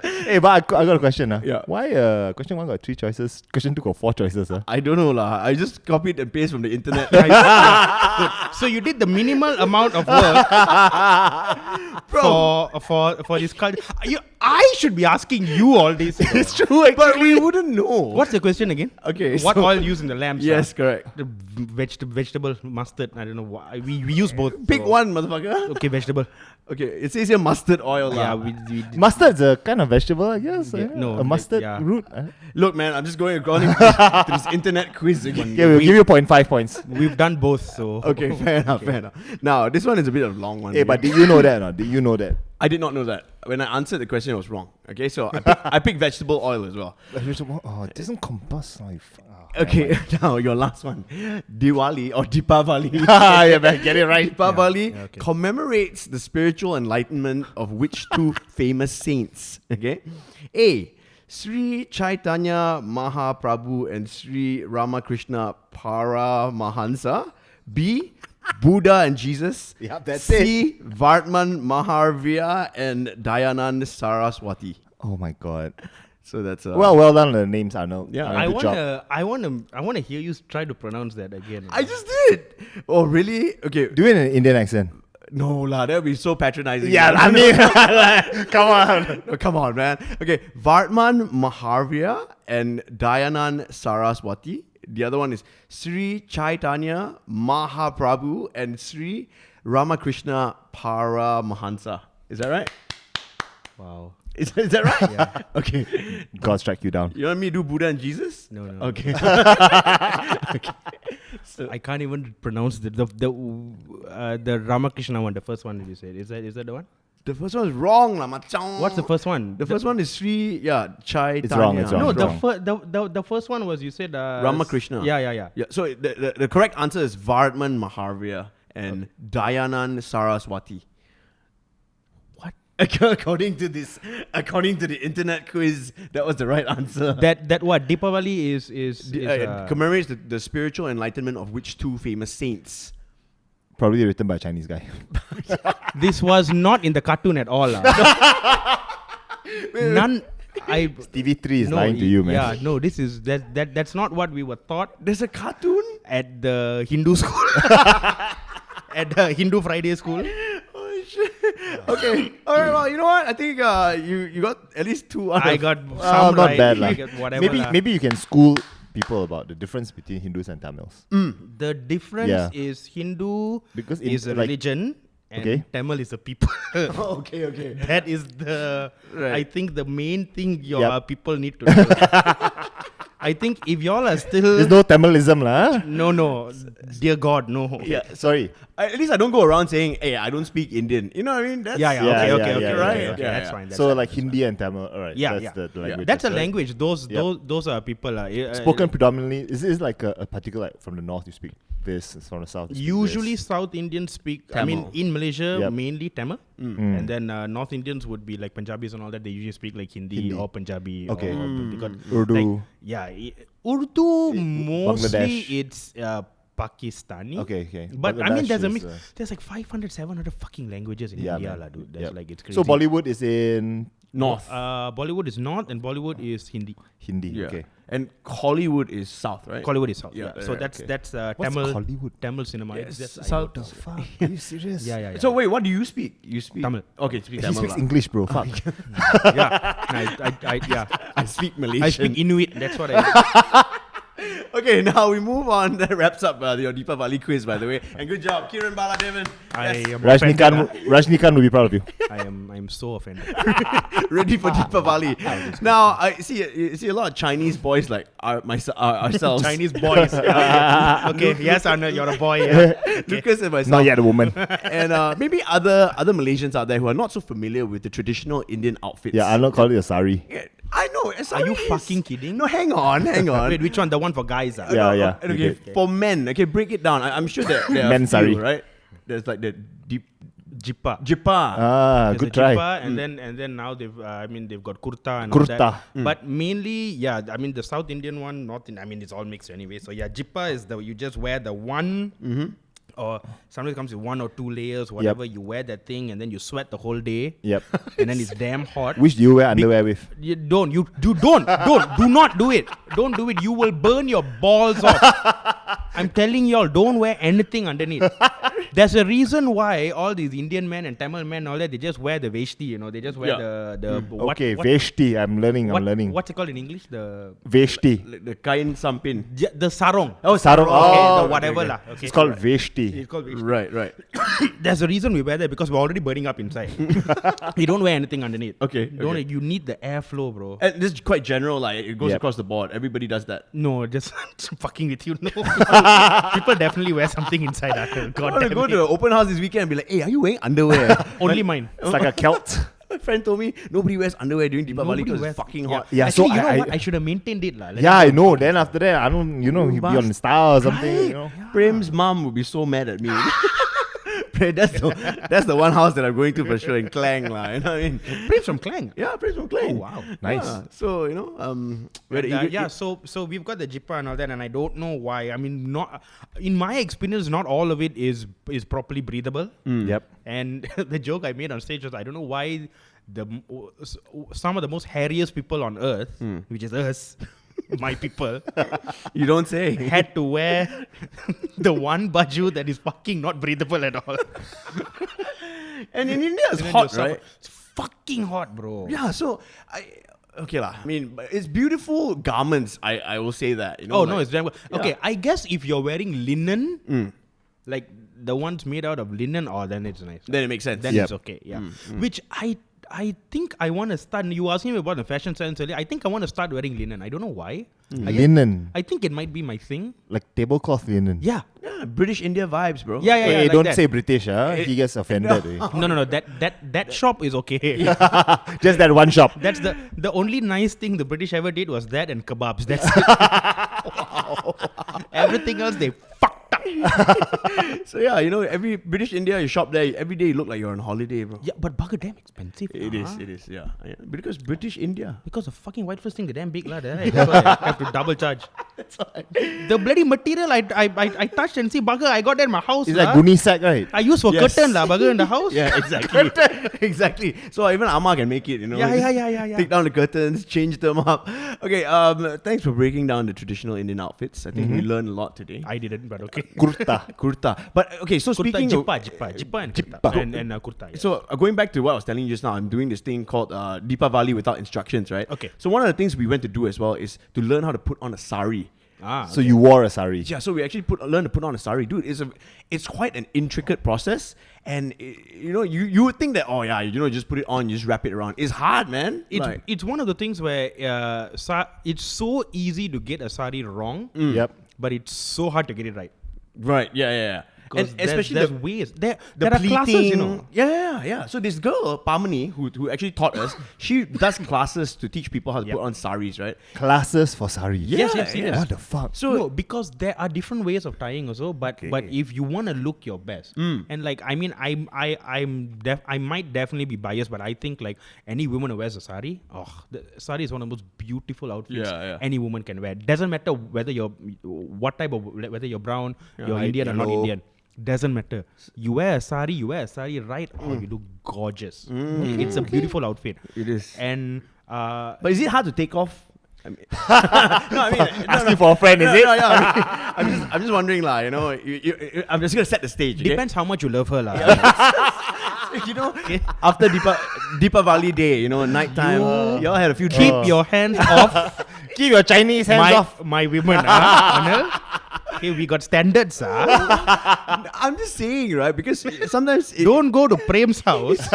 S5: Hey, but I got a question.
S4: Yeah.
S5: Why question 1 got 3 choices? Question 2 got 4 choices.
S4: I don't know lah. I just copied and pasted from the internet.
S2: Good. So you did the minimal amount of work for this culture. I should be asking you all this.
S5: It's true, actually.
S4: But we wouldn't know.
S2: What's the question again?
S4: Okay.
S2: What
S4: so-
S2: oil used in the lamps?
S4: Yes, correct.
S2: The vegetable mustard. I don't know why. We use both.
S4: Pick
S2: so-
S4: one, motherfucker.
S2: Okay, vegetable.
S4: Okay, it says here mustard oil.
S2: Yeah,
S4: lah.
S2: we
S5: Mustard's a kind of vegetable, I guess.
S2: Yeah, no,
S5: a mustard
S2: yeah.
S5: root.
S4: Look, man, I'm just going according to this internet quiz again.
S5: Okay, we'll give you 0.5 points.
S2: we've done both. So
S4: Okay, fair enough. Now, this one is a bit of a long one.
S5: Hey, but did you know that or not? Did you know that?
S4: I did not know that. When I answered the question, it was wrong. Okay, so I picked vegetable oil as well.
S5: Oh, it doesn't combust.
S4: Okay, now your last one. Diwali or Deepavali.
S5: Yeah, man, get it right.
S4: Deepavali
S2: Yeah, okay.
S4: commemorates the spiritual enlightenment of which two famous saints? Okay, A. Sri Chaitanya Mahaprabhu and Sri Ramakrishna Paramahansa. B. Buddha and Jesus.
S5: Yep, that's
S4: C. Vartman Mahavira and Dayanand Saraswati.
S5: Oh my god.
S4: So that's
S5: Well done on the names, Arnold.
S4: Yeah.
S5: Good job.
S2: I wanna hear you try to pronounce that again.
S4: I just did. Oh really? Okay.
S5: Do it in an Indian accent.
S4: No lah, that would be so patronizing.
S5: Yeah, I mean, come on.
S4: No, come on, man. Okay, Vartman Mahavira and Dayanand Saraswati. The other one is Sri Chaitanya Mahaprabhu and Sri Ramakrishna Paramahansa. Is that right?
S2: Wow.
S4: Is that right?
S2: Yeah.
S4: Okay.
S5: God strike you down.
S4: You want me to do Buddha and Jesus?
S2: No.
S4: Okay.
S2: I can't even pronounce the Ramakrishna one. The first one that you said. Is that the one?
S4: The first one is wrong, lah, macam.
S2: What's the first one?
S4: The first one is Sri, Chaitanya.
S5: It's wrong, it's wrong.
S2: No,
S5: It's
S2: the first one was you said
S4: Ramakrishna.
S2: Yeah.
S4: Yeah, so the correct answer is Vartman Mahavira and Dayanand Saraswati.
S2: What?
S4: According to the internet quiz, that was the right answer.
S2: That what Deepavali is
S4: Commemorates the spiritual enlightenment of which two famous saints?
S5: Probably written by a Chinese guy.
S2: this was not in the cartoon at all. None.
S5: TV3 is lying to you, man.
S2: Yeah, no. This is that's not what we were taught
S4: There's a cartoon?
S2: at the Hindu school. At the Hindu Friday school.
S4: Oh shit. Okay. Alright, well, you know what? I think you got at least 2 out
S2: I
S4: of-
S2: got
S5: Oh,
S2: some
S5: not
S2: right.
S5: bad,
S2: I
S5: lah.
S2: got whatever.
S5: Maybe you can school people about the difference between Hindus and Tamils.
S2: The difference
S5: Yeah.
S2: is Hindu
S5: Because in,
S2: is a
S5: like-
S2: religion and
S5: Okay.
S2: Tamil is a people.
S4: Oh, okay.
S2: That is the
S4: Right.
S2: I think the main thing your
S5: Yep.
S2: people need to know. I think if y'all are still
S5: There's no Tamilism, lah.
S2: no, dear God, no.
S4: Yeah.
S5: Sorry.
S4: At least I don't go around saying, "Hey, I don't speak Indian." You know what I mean? That's,
S2: Yeah,
S5: Yeah,
S2: okay,
S5: yeah,
S2: okay,
S5: yeah,
S2: right,
S5: yeah,
S2: okay,
S4: yeah.
S2: that's fine. That's
S5: So
S2: fine.
S5: like Hindi and Tamil, alright.
S2: Yeah,
S5: that's
S2: yeah.
S5: the language.
S2: That's a
S5: right.
S2: language. Those
S5: Yep.
S2: those are people.
S5: Spoken predominantly. Is like a particular like, from the north you speak? this is from the south. speak
S2: Usually
S5: this.
S2: South Indians speak,
S4: Tamil.
S2: in Malaysia,
S5: Yep.
S2: mainly Tamil. And then North Indians would be like Punjabis and all that. They usually speak like Hindi. Or Punjabi.
S5: Okay.
S2: Or because,
S5: Urdu.
S2: like, Urdu mostly
S5: Bangladesh.
S2: it's Pakistani.
S5: Okay.
S2: But I mean,
S5: Bangladesh
S2: there's a
S5: is,
S2: mix. There's like 500, 700 fucking languages in
S5: Yeah,
S2: India,
S5: man.
S2: lah, dude. That's
S5: Yep.
S2: like, it's crazy.
S5: So Bollywood is in
S4: North.
S2: Bollywood is North and Bollywood is Hindi.
S5: Hindi.
S4: Yeah.
S5: Okay.
S4: And Hollywood is South, right?
S2: Bollywood is South.
S4: Yeah,
S2: Yeah. So
S4: yeah,
S2: that's
S4: okay.
S2: that's
S5: What's
S2: Tamil
S5: Hollywood?
S2: Tamil cinema.
S4: Yes,
S2: It's just-
S4: South.
S5: Fuck. Are you serious?
S2: Yeah.
S4: So wait, what do you speak? You speak
S2: Tamil.
S4: Okay, speak
S5: He
S4: Tamil.
S5: speaks
S4: lah.
S5: English, bro. Fuck.
S2: yeah.
S4: I speak Malaysian.
S2: I speak Inuit. That's what I.
S4: Okay, now we move on. That wraps up your Deepavali quiz, by the way. And good job, Keren Bala Devan.
S2: I
S4: Yes.
S2: am offended.
S5: Rajnikanth will be proud of you.
S2: I am so offended.
S4: Ready for Deepavali. Now, I see a lot of Chinese boys like ourselves.
S2: Chinese boys. Okay. Yes, Arnold, you're a boy. Yeah.
S4: Lucas and myself.
S5: Not yet a woman.
S4: And maybe other Malaysians out there who are not so familiar with the traditional Indian outfits.
S5: Yeah, I'll not call it a sari.
S4: Yeah, I know.
S2: Are you fucking kidding?
S4: No, hang on.
S2: Wait, which one? The one for guys? Ah?
S5: Yeah.
S4: Okay,
S5: you did.
S4: for men, okay, break it down. I'm sure that there are
S5: Men
S4: few,
S5: sari.
S4: right? There's like the deep
S2: Jippa.
S4: jippa.
S5: Ah,
S2: There's
S5: good
S2: a
S5: try.
S2: jippa, and then now they've got kurta and all
S5: Kurta.
S2: that. But mainly, the South Indian one, it's all mixed anyway. So yeah, jippa is you just wear the one, or sometimes it comes with 1 or 2 layers, whatever. You wear that thing, and then you sweat the whole day.
S5: Yep.
S2: And then it's damn hot.
S5: Which do you wear underwear with?
S2: You don't do not do it. Don't do it. You will burn your balls off. I'm telling y'all, don't wear anything underneath. There's a reason why all these Indian men and Tamil men and all that, they just wear the veshti, they just wear the
S5: Okay, veshti. I'm learning.
S2: What's it called in English? The
S5: Veshti.
S4: Like the kain sampin.
S2: the sarong.
S4: Oh,
S5: Sarong.
S2: Okay,
S5: Oh,
S2: the whatever
S5: okay.
S2: lah. Okay.
S5: It's called veshti.
S2: It's called veshti.
S4: Right.
S2: There's a reason we wear that because we're already burning up inside. You don't wear anything underneath.
S4: Okay,
S2: Don't
S4: okay.
S2: You need the airflow, bro.
S4: And this is quite general, like it goes
S5: Yep.
S4: across the board. Everybody does that.
S2: No, just fucking with you. No, people definitely wear something inside.
S4: I
S2: God
S4: want to
S2: damn
S4: go
S2: it.
S4: to the open house this weekend and be like, hey, are you wearing underwear?
S2: Only mine.
S5: It's like a kilt.
S4: My friend told me nobody wears underwear during Deepavali
S2: Nobody
S4: because
S2: wears-
S4: it's fucking hot.
S5: Yeah,
S2: Actually,
S5: so
S2: you know
S5: I-
S2: what? I should have maintained it, lah.
S5: Yeah, I know. Then after that, I don't, he'd be on Star or something.
S4: Right.
S5: You know.
S4: Prem's mom would be so mad at me. that's the one house that I'm going to for sure in Klang, lah. You know what I mean?
S2: Praise from Klang.
S4: Yeah, Prem's from Klang.
S2: Oh, wow.
S5: Nice.
S4: Yeah, so
S2: So we've got the jippa and all that, and I don't know why. I mean, not in my experience, not all of it is properly breathable.
S5: Yep.
S2: And the joke I made on stage was, I don't know why some of the most hairiest people on earth, which is us, my people,
S4: you don't say.
S2: had to wear the one baju that is fucking not breathable at all.
S4: And in India, it's
S2: And then
S4: hot,
S2: you suffer.
S4: right?
S2: It's fucking hot, bro.
S4: Yeah, so okay lah. I mean, but it's beautiful garments. I will say that. You know,
S2: Oh, no,
S4: like-
S2: it's damn good.
S4: Yeah.
S2: Okay, I guess if you're wearing linen, like the ones made out of linen, then it's nice.
S4: Then it makes sense.
S2: Then
S5: Yep.
S2: it's okay, yeah. Which I think I want to start. You asked me about the fashion sense earlier. I think I want to start wearing linen. I don't know why.
S5: Linen.
S2: I think it might be my thing.
S5: Like tablecloth linen.
S2: Yeah.
S4: Yeah, British India vibes, bro.
S2: Yeah,
S5: Hey,
S2: like
S5: don't
S2: that.
S5: say British, He gets offended. eh.
S2: No. That shop is okay.
S5: Just that one shop.
S2: That's the only nice thing the British ever did was that and kebabs. That's it. Everything else they fucked up.
S4: So yeah, every British India, you shop there, every day you look like you're on holiday, bro.
S2: Yeah, but bugger damn expensive.
S4: It is, yeah. Because British India.
S2: Because the fucking white first thing, the damn big lad. That's why I have to double charge. The bloody material I touched and see, bugger, I got that in my house.
S5: It's
S2: lah.
S5: like Guni sack, right?
S2: I use for
S4: Yes.
S2: curtain, bugger, in the house.
S4: Yeah, exactly. Exactly. So even Amma can make it,
S2: Yeah.
S4: Take down the curtains, change them up. Okay, thanks for breaking down the traditional Indian outfits. I think we learned a lot today.
S2: I didn't, but okay.
S4: Kurta. But okay, so
S2: Kurta,
S4: speaking of...
S2: jippa and kurta. And kurta, yeah.
S4: So going back to what I was telling you just now, I'm doing this thing called Deepavali without instructions, right?
S2: Okay.
S4: So one of the things we went to do as well is to learn how to put on a sari.
S5: So you wore a sari.
S4: Yeah, so we actually learn to put on a sari, dude. It's quite an intricate process, and you would think that just put it on, you just wrap it around. It's hard, man.
S2: It's one of the things where it's so easy to get a sari wrong,
S5: Yep.
S2: but it's so hard to get it right.
S4: Right, yeah.
S2: because
S4: And especially
S2: there's
S4: the-
S2: ways. There
S4: The
S2: are classes, you know.
S4: Yeah. So this girl, Pamani, who actually taught us, she does classes to teach people how to put on saris, right?
S5: Classes for sari.
S2: Yes, yes.
S5: What the fuck?
S2: So no, because there are different ways of tying also, but if you want to look your best, and like I mean, I might definitely be biased, but I think like any woman who wears a sari, the sari is one of the most beautiful outfits any woman can wear. Doesn't matter whether you're whether you're brown, you're Indian or not
S5: yellow.
S2: Indian. Doesn't matter. You wear a sari, right? Oh, you look gorgeous. It's a beautiful outfit.
S4: It is.
S2: And
S4: But is it hard to take off? I mean, no, I mean,
S5: Asking for a friend, is it?
S4: I'm just wondering, like, you know, I'm just gonna set the stage. Okay?
S2: depends how much you love her, lah.
S4: You know, after Deepavali day, you know, nighttime, you all had a few
S2: Keep
S4: drinks.
S2: your hands off
S5: Keep your Chinese hands off.
S2: my women, Anil. Okay, we got standards,
S4: I'm just saying, right? Because sometimes
S2: Don't go to Prem's house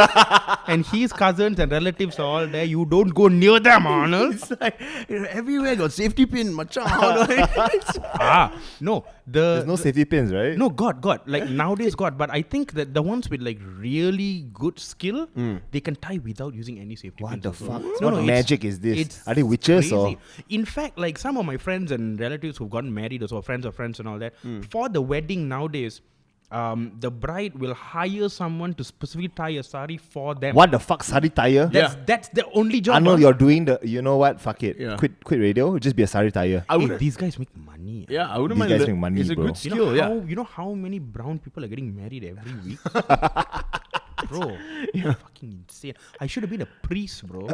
S2: and his cousins and relatives are all there. You don't go near them, Anil.
S4: it's like, you know, everywhere got safety pin, macam.
S2: No,
S5: There's no safety pins, right?
S2: No, God. Like nowadays, God. But I think that the ones with like really good skill, they can tie without using any safety
S5: What
S2: pins
S5: the
S2: also.
S5: fuck?
S2: No,
S5: What
S2: it's-
S5: magic is this?
S2: it's
S5: Are they witches or?
S2: crazy. In fact, like some of my friends and relatives who've gotten married, or friends of friends and all that, for the wedding nowadays, the bride will hire someone to specifically tie a sari for them.
S5: What the fuck, sari tire?
S2: That's the only job.
S5: Arnold,
S2: huh?
S5: you're doing the. You know what? Fuck it.
S4: Yeah.
S5: Quit radio. Just be a sari tire.
S4: I
S2: Hey,
S4: would,
S2: these guys make money.
S4: yeah, I wouldn't
S5: These
S4: mind.
S5: guys make money,
S4: it's a
S5: bro.
S4: good
S2: You know
S4: skill,
S2: how
S4: yeah.
S2: you know how many brown people are getting married every week? Bro, fucking insane. I should have been a priest, bro.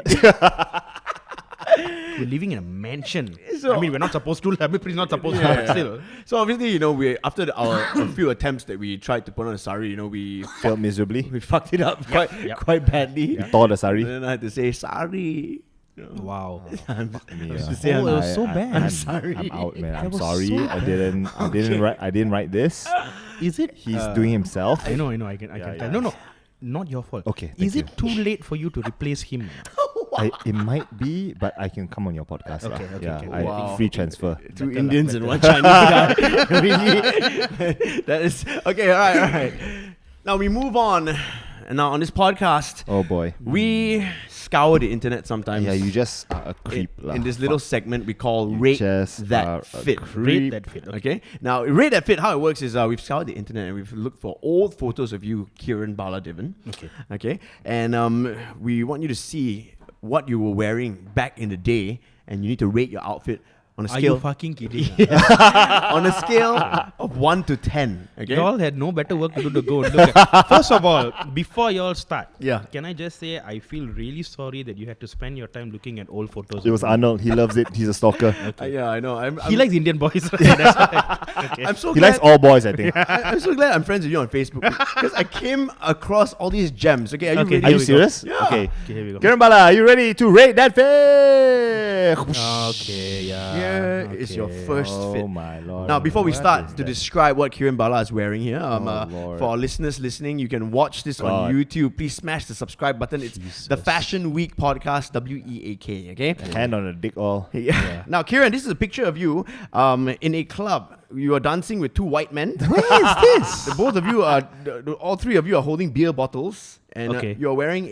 S2: We're living in a mansion.
S4: So-
S2: I mean, we're not supposed to. I mean, priest not supposed to,
S4: Yeah.
S2: but still.
S4: So obviously, you know, we after our a few attempts that we tried to put on a sari, you know, we
S5: Failed miserably.
S4: fucked it up quite badly.
S5: Tore the sari.
S4: And then I had to say sorry. You know.
S2: Wow.
S5: Yeah.
S4: to say
S2: Oh,
S4: I'm-
S2: it was so bad.
S5: I'm
S4: sorry.
S5: I'm out, man. I'm
S2: was
S5: sorry.
S2: so
S5: I didn't write this.
S2: Is it?
S5: He's doing himself.
S2: I know. I can
S5: Yeah,
S2: tell.
S5: yeah.
S2: No, not your fault.
S5: Okay,
S2: Is
S5: thank
S2: it too late for you to replace him?
S5: It might be, but I can come on your podcast. lah.
S2: Okay,
S5: yeah,
S2: okay.
S5: I
S4: Wow.
S5: free transfer.
S4: Two Indians and one Chinese guy. Really? That is okay. All right. Now we move on. And now on this podcast,
S5: Oh boy.
S4: we scour the internet sometimes.
S5: Yeah, you just are a creep. lah.
S4: in this little
S5: Fuck.
S4: segment we call
S5: You
S4: Rate
S5: just are
S4: That
S5: a
S4: Fit.
S2: Rate that fit. Okay.
S4: Okay. Now, Rate That Fit, how it works is we've scoured the internet and we've looked for old photos of you, Keren Bala Devan.
S2: Okay.
S4: Okay. And we want you to see what you were wearing back in the day, and you need to rate your outfit on a
S2: Are
S4: scale
S2: you fucking kidding?
S4: on a scale of 1 to 10. Okay.
S2: Y'all had no better work to do to go and look at. First of all, before y'all start,
S4: Yeah.
S2: can I just say I feel really sorry that you had to spend your time looking at old photos.
S5: It was Arnold. He loves it. He's a stalker.
S4: Yeah, I know.
S2: He likes Indian boys. That's why. Okay.
S4: I'm so
S5: He
S4: glad.
S5: likes all boys, I think.
S4: I'm so glad I'm friends with you on Facebook because I came across all these gems. Okay, are you
S2: Okay,
S4: ready?
S5: Are you
S2: we go.
S5: serious?
S4: Yeah.
S5: Okay.
S2: Okay, here we go.
S5: Keren Bala, are you ready to rate that fit?
S2: Okay, yeah.
S4: Here is your first fit.
S5: Oh my lord.
S4: Now, before we
S5: What
S4: start
S5: is
S4: to
S5: that?
S4: describe what Keren Bala is wearing here,
S5: Lord.
S4: for our listeners listening, you can watch this on
S5: God.
S4: YouTube. Please smash the subscribe button. It's the Fashion Week podcast, WEAK. Okay.
S5: hand on a dick all.
S4: Yeah. Now, Keren, this is a picture of you in a club. You are dancing with two white men.
S2: Where is this?
S4: Both of you are, all three of you are holding beer bottles, and
S2: Okay.
S4: you are wearing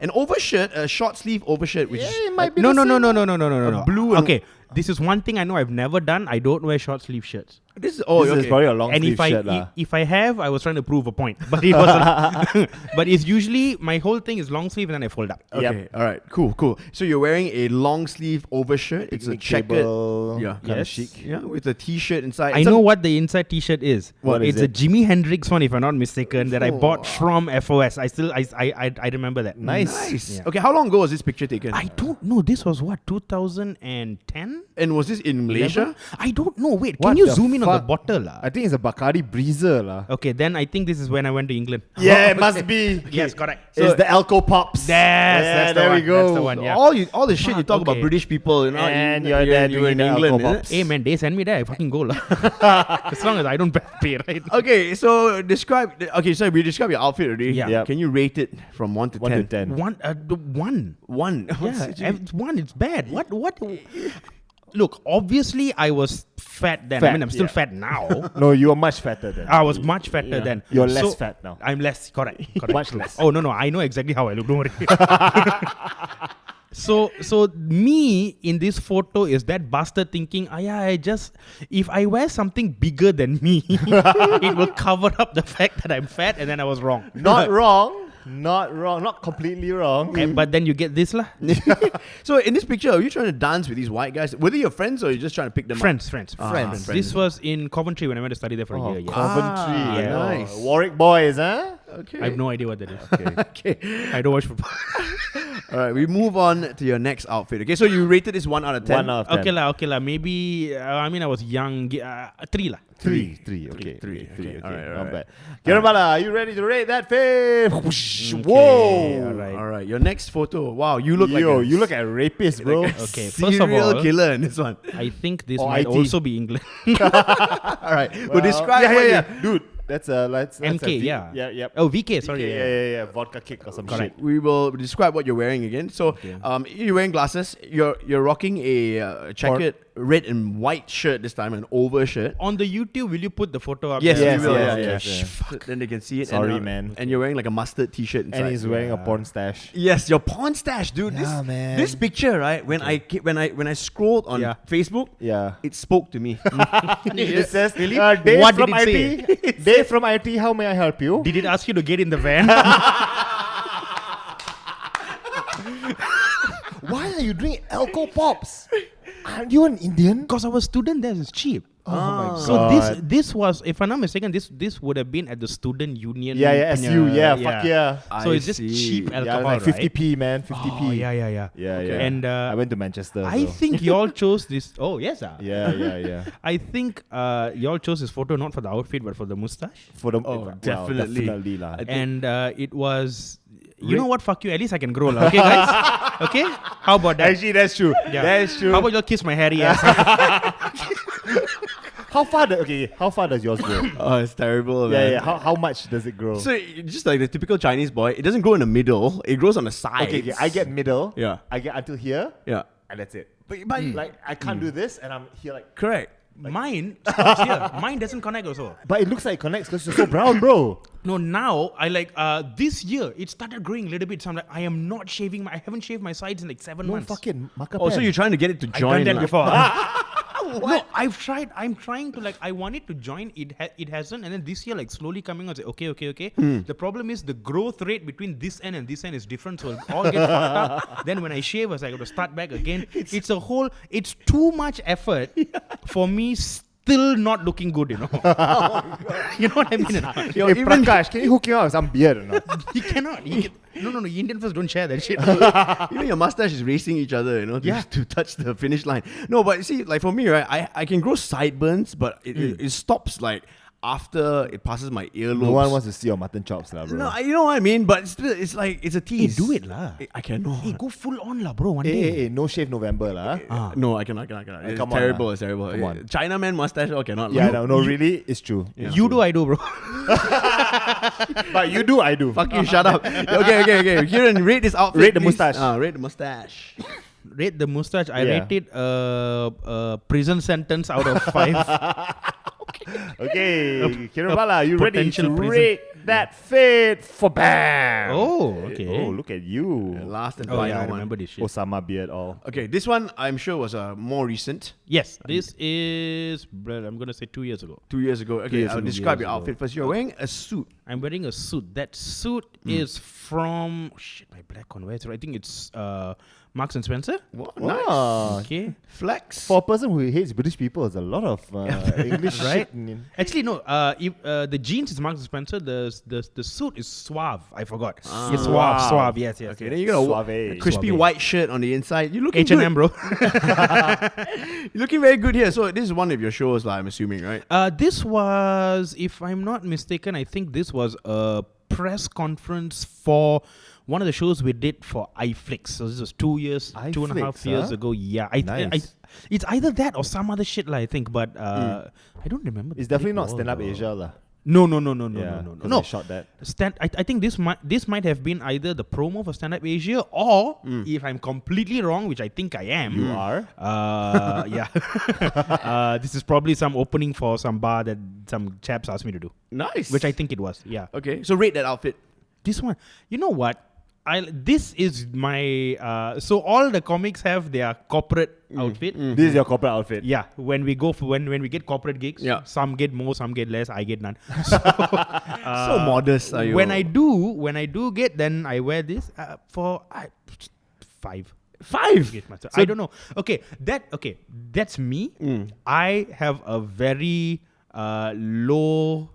S4: an overshirt, a short sleeve overshirt, which is
S5: it might be
S2: No.
S4: A blue and-
S2: Okay, this is one thing I know I've never done. I don't wear short sleeve shirts.
S4: this is
S5: This
S4: okay.
S5: is probably a long
S2: And
S5: sleeve
S2: if I
S5: shirt lah.
S2: if I have, I was trying to prove a point, but it wasn't. But it's usually my whole thing is long sleeve and then I fold up.
S4: Okay, all right, cool. So you're wearing a long sleeve overshirt. It's a
S5: Picnic
S4: checkered,
S5: table,
S4: yeah,
S5: kinda
S2: Yes.
S5: chic.
S4: yeah, with a t-shirt inside.
S2: I
S4: It's
S2: know
S4: a-
S2: what the inside T-shirt is.
S5: What is
S2: It's a
S5: it?
S2: Jimi Hendrix one, if I'm not mistaken, that I bought
S4: Oh.
S2: from FOS. I remember that.
S5: Nice.
S4: Nice.
S2: Yeah.
S4: Okay, how long ago was this picture taken?
S2: I don't know. This was what 2010.
S4: And was this in Malaysia?
S2: I don't know. Wait,
S5: What
S2: can you
S5: the
S2: zoom in on the
S5: fuck?
S2: bottle?
S5: I think it's a Bacardi Breezer lah.
S2: Okay, then I think this is when I went to England.
S5: Yeah, it must be.
S2: Yes, correct.
S5: It's the Alco Pops.
S2: That's the
S5: there
S2: one.
S5: we go.
S2: That's the one. Yeah.
S4: All the shit you
S2: Fuck,
S4: talk about
S2: okay.
S4: British people, you know,
S5: And you're there
S4: you were in
S5: doing the
S4: England.
S5: alcohol
S4: is
S5: pops.
S4: it?
S2: Hey man, they send me there, I fucking go lah. As long as I don't pay, right?
S4: Okay, so describe. Okay, so we described your outfit already.
S2: Yeah.
S5: Yep.
S4: Can you rate it from 1 to
S5: 1 to 10.
S2: One.
S4: One.
S2: Yeah, it's one. It's bad. What? Look, obviously, I was fat then. I
S5: Fat,
S2: mean, I'm still
S5: yeah.
S2: fat now.
S5: No, you are much fatter then.
S2: I was much fatter
S5: Yeah.
S2: then.
S5: You're less
S2: So,
S5: fat now.
S2: I'm less. Correct.
S5: Much less.
S2: Oh no, I know exactly how I look. Don't worry. So me in this photo is that bastard thinking, if I wear something bigger than me, it will cover up the fact that I'm fat, and then I was wrong.
S5: Not wrong. Not wrong. Not completely wrong.
S2: But then you get this lah.
S4: So in this picture, are you trying to dance with these white guys? Were they your friends or are you just trying to pick them
S2: Friends.
S5: Friends.
S2: This was in Coventry when I went to study there for a year. Yeah.
S5: Coventry.
S2: yeah.
S4: Nice.
S5: Warwick boys, huh?
S4: up? Okay.
S2: I have no idea what that is.
S4: Okay.
S2: I don't watch football.
S4: All right, we move on to your next outfit. Okay, so you rated this 1 out of 10.
S5: 1 out of 10.
S2: Okay lah. Maybe, I was young. 3 lah.
S5: Three. Okay.
S4: Three.
S5: Okay.
S4: All right.
S5: Not bad. Keren Bala, are you ready to rate that film? Whoa.
S2: All right.
S4: All right, your next photo. Wow, you look
S5: Yo,
S4: like
S5: you look like a rapist, bro.
S2: Okay, first of
S4: serial
S2: all,
S4: killer in this one.
S2: I think this
S5: Or
S2: might
S5: IT.
S2: also be England.
S4: All right, we'll describe what
S5: Yeah. Dude, that's a
S2: MK, yeah.
S5: Yeah.
S2: Oh, VK, sorry.
S5: Yeah. Vodka kick or some
S2: Correct.
S5: shit.
S4: We will describe what you're wearing again. So,
S2: Okay.
S4: you're wearing glasses. You're rocking a checkered red and white shirt this time, an over shirt.
S2: On the YouTube, will you put the photo up?
S4: Yes,
S2: there?
S4: we will.
S5: yes.
S4: So then they can see it.
S5: Sorry,
S4: and,
S5: man.
S4: And you're wearing like a mustard t-shirt inside.
S5: And he's wearing a porn stash.
S4: Yes, your porn stash, dude.
S5: Yeah, man.
S4: This picture, right? When I scrolled on
S2: Yeah.
S4: Facebook,
S5: Yeah.
S4: it spoke to me.
S5: It says, Dave
S2: What
S5: from
S2: did it
S5: IT. Dave from IT, how may I help you?
S2: Did it ask you to get in the van?
S5: Why are you doing alcohol pops? Aren't you an Indian?
S2: Because our student there is cheap.
S5: Oh my god.
S2: So this was, if I'm not mistaken, this would have been at the student union.
S5: Yeah, SU, fuck yeah.
S2: So
S4: I
S2: it's just
S4: see.
S2: cheap
S5: Yeah,
S2: alcohol,
S5: like
S2: right?
S5: 50p, man, 50p.
S2: Oh, yeah.
S5: Yeah.
S2: And
S5: I went to Manchester.
S2: I
S5: so.
S2: think y'all chose this. Oh yes,
S5: Yeah.
S2: I think y'all chose this photo not for the outfit but for the mustache.
S5: For the
S4: definitely.
S5: lah.
S2: And it was. You know what? Fuck you. At least I can grow, lah. Okay, guys. Okay. How about that?
S5: Actually, that's true.
S2: Yeah.
S5: That's true.
S2: How about y'all kiss my hairy ass?
S5: How far does yours grow?
S4: Oh, it's terrible, man.
S5: Yeah. How much does it grow?
S4: So just like the typical Chinese boy, it doesn't grow in the middle. It grows on the sides.
S5: Okay, I get middle.
S4: Yeah.
S5: I get until here,
S4: Yeah.
S5: and that's it.
S4: But
S5: Like I can't do this, and I'm here like.
S4: correct.
S2: Mine stops here. Mine doesn't connect also.
S5: But it looks like it connects because you're so brown, bro.
S2: No, now I this year it started growing a little bit. So I'm like, I am not shaving. I haven't shaved my sides in like 7
S5: No
S2: months.
S5: fucking marker
S4: Oh, so
S5: pen.
S4: you're trying to get it to
S2: I've
S4: join
S2: done that
S4: lah.
S2: before. No, I've tried. I'm trying to I want it to join. It hasn't. And then this year slowly coming on. Say, okay. The problem is the growth rate between this end and this end is different. So it all gets fucked up. Then when I shave, I got to start back again. It's too much effort for me still not looking good, you know. You know what I mean?
S5: Yo, hey, Prakash, can you hook him up with some beard or not?
S2: He cannot. No. Indian first don't share that shit.
S4: Even your mustache is racing each other, you know, to touch the finish line. No, but you see, like for me, right, I can grow sideburns, but it stops like after it passes my earlobes.
S5: No one wants to see your mutton chops, lah, bro.
S4: No, you know what I mean, but still, it's like it's a tease.
S2: do it lah.
S4: I cannot.
S2: Hey, go full on lah, bro. One day.
S5: Hey, no shave November, lah.
S4: No, I cannot. It's
S5: come on,
S4: terrible.
S5: lah.
S4: It's terrible.
S5: Come on.
S4: Chinaman mustache, cannot.
S5: Yeah, no, really, it's true.
S2: You do, I do, bro.
S5: But you do, I do.
S4: Fuck you, shut up. Okay. Kieran, rate this outfit.
S5: Rate the
S4: please.
S5: mustache.
S4: Rate the mustache.
S2: Rate the mustache. I
S5: Yeah.
S2: rated a prison sentence out of 5.
S5: Okay, Keren Bala, you ready to
S2: potential prison.
S5: rate that fit for bam?
S2: Oh, okay.
S5: Oh, look at you.
S4: Last and
S2: Oh
S4: final
S2: yeah, I
S4: one.
S2: remember this shit.
S5: Osama beard all.
S4: Okay, this one I'm sure was more recent.
S2: Yes, this is. I'm gonna say 2 years ago.
S4: 2 years ago. Okay,
S5: years
S4: I'll
S5: ago,
S4: describe
S5: years
S4: your
S5: ago.
S4: outfit first. You're wearing a suit.
S2: I'm wearing a suit. That suit is from my black one. Where is it? I think it's Marks and Spencer.
S4: What?
S5: Wow.
S4: Nice.
S2: Okay.
S4: Flex.
S5: For a person who hates British people, there's a lot of English
S2: Right?
S5: shit. in-
S2: Actually, no. The jeans is Marks and Spencer. The suit is Suave. I forgot. It's
S5: Wow.
S2: Suave. Yes.
S4: Okay, then you got
S5: Suave.
S4: a crispy
S2: Suave.
S4: white shirt on the inside. You're looking
S2: H&M,
S4: good.
S2: bro.
S4: You're looking very good here. So this is one of your shows, I'm assuming, right?
S2: This was, if I'm not mistaken, I think this was a press conference for one of the shows we did for iFlix. So this was 2 years,
S5: iFlix,
S2: 2.5 years
S5: huh?
S2: ago. Yeah,
S5: Nice.
S2: it's either that or some other shit, I think. But I don't remember.
S5: It's
S2: the
S5: definitely
S2: big
S5: not
S2: wall,
S5: Stand Up
S2: though.
S5: Asia, lah.
S2: No.
S5: I shot that.
S2: I think this might have been either the promo for Stand Up Asia, or if I'm completely wrong, which I think I am.
S5: You are?
S2: Yeah. This is probably some opening for some bar that some chaps asked me to do,
S4: Nice.
S2: which I think it was. Yeah.
S4: Okay, so rate that outfit.
S2: This one, you know what? This is my so all the comics have their corporate outfit.
S5: This is your corporate outfit.
S2: Yeah, when we go for when we get corporate gigs,
S4: Yeah.
S2: some get more, some get less. I get none. So,
S4: So modest are you?
S2: when I do get, then I wear this for 5.
S4: 5.
S2: I don't know. Okay, that's me. I have a very low.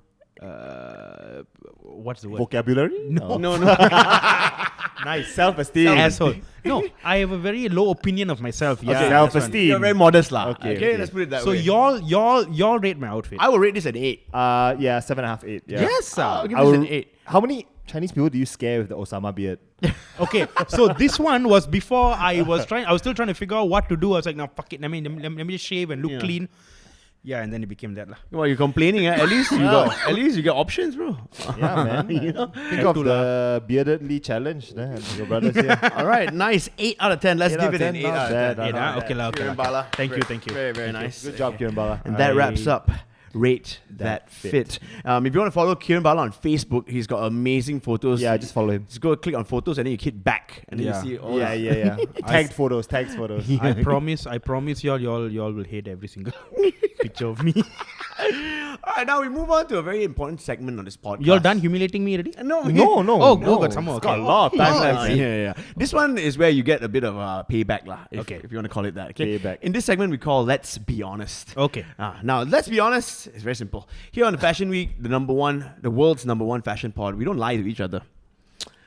S2: What's the word?
S5: Vocabulary?
S2: No.
S4: No.
S5: Nice. Self-esteem.
S2: Asshole. No, I have a very low opinion of myself. Yeah.
S5: Okay, self-esteem.
S4: You're very modest, lah.
S5: Okay.
S4: Let's put it that
S2: So
S4: way.
S2: y'all rate my outfit.
S4: I will rate this an 8.
S5: Yeah, 7.5, 8. Yeah.
S2: Yes,
S4: I'll give
S5: I
S4: this
S5: will-
S4: an 8.
S5: How many Chinese people do you scare with the Osama beard?
S2: Okay, so this one was before I was still trying to figure out what to do. I was like, no, fuck it. Let me just shave and look
S4: Yeah.
S2: clean. Yeah, and then it became that lah.
S4: Well, you're complaining, eh? At least you got options, bro.
S5: Yeah, man.
S4: You know?
S5: Think of the beardedly challenge. Your brothers here.
S4: All right, nice. 8 out of 10. Let's
S5: 8
S4: give
S5: out
S4: it
S5: of
S4: an
S5: 10,
S4: 8 out of 10.
S5: not bad,
S2: Yeah,
S5: not
S2: okay lah, okay
S4: Keren
S2: lah.
S4: Bala.
S2: Thank you.
S4: Very, very nice.
S5: Good job, Keren Bala.
S4: And that wraps up Rate That
S5: That
S4: Fit. If you want to follow Keren Bala on Facebook, he's got amazing photos.
S5: Yeah, just follow him.
S4: Just go click on photos and then you hit back and then
S2: Yeah.
S4: you see all
S5: Yeah. Tagged photos.
S2: I promise y'all will hate every single picture of me.
S4: Alright, now we move on to a very important segment on this podcast.
S2: Y'all done humiliating me already?
S4: No.
S2: Oh, got some more.
S5: It's got
S2: Okay.
S5: a lot of time
S4: Oh,
S5: left.
S4: yeah. This one is where you get a bit of payback, lah. If you want to call it that. Okay.
S5: Payback.
S4: In this segment, we call Let's Be Honest.
S2: Okay.
S4: Now, let's be honest. It's very simple. Here on the Fashion Week, the world's number one fashion pod, we don't lie to each other.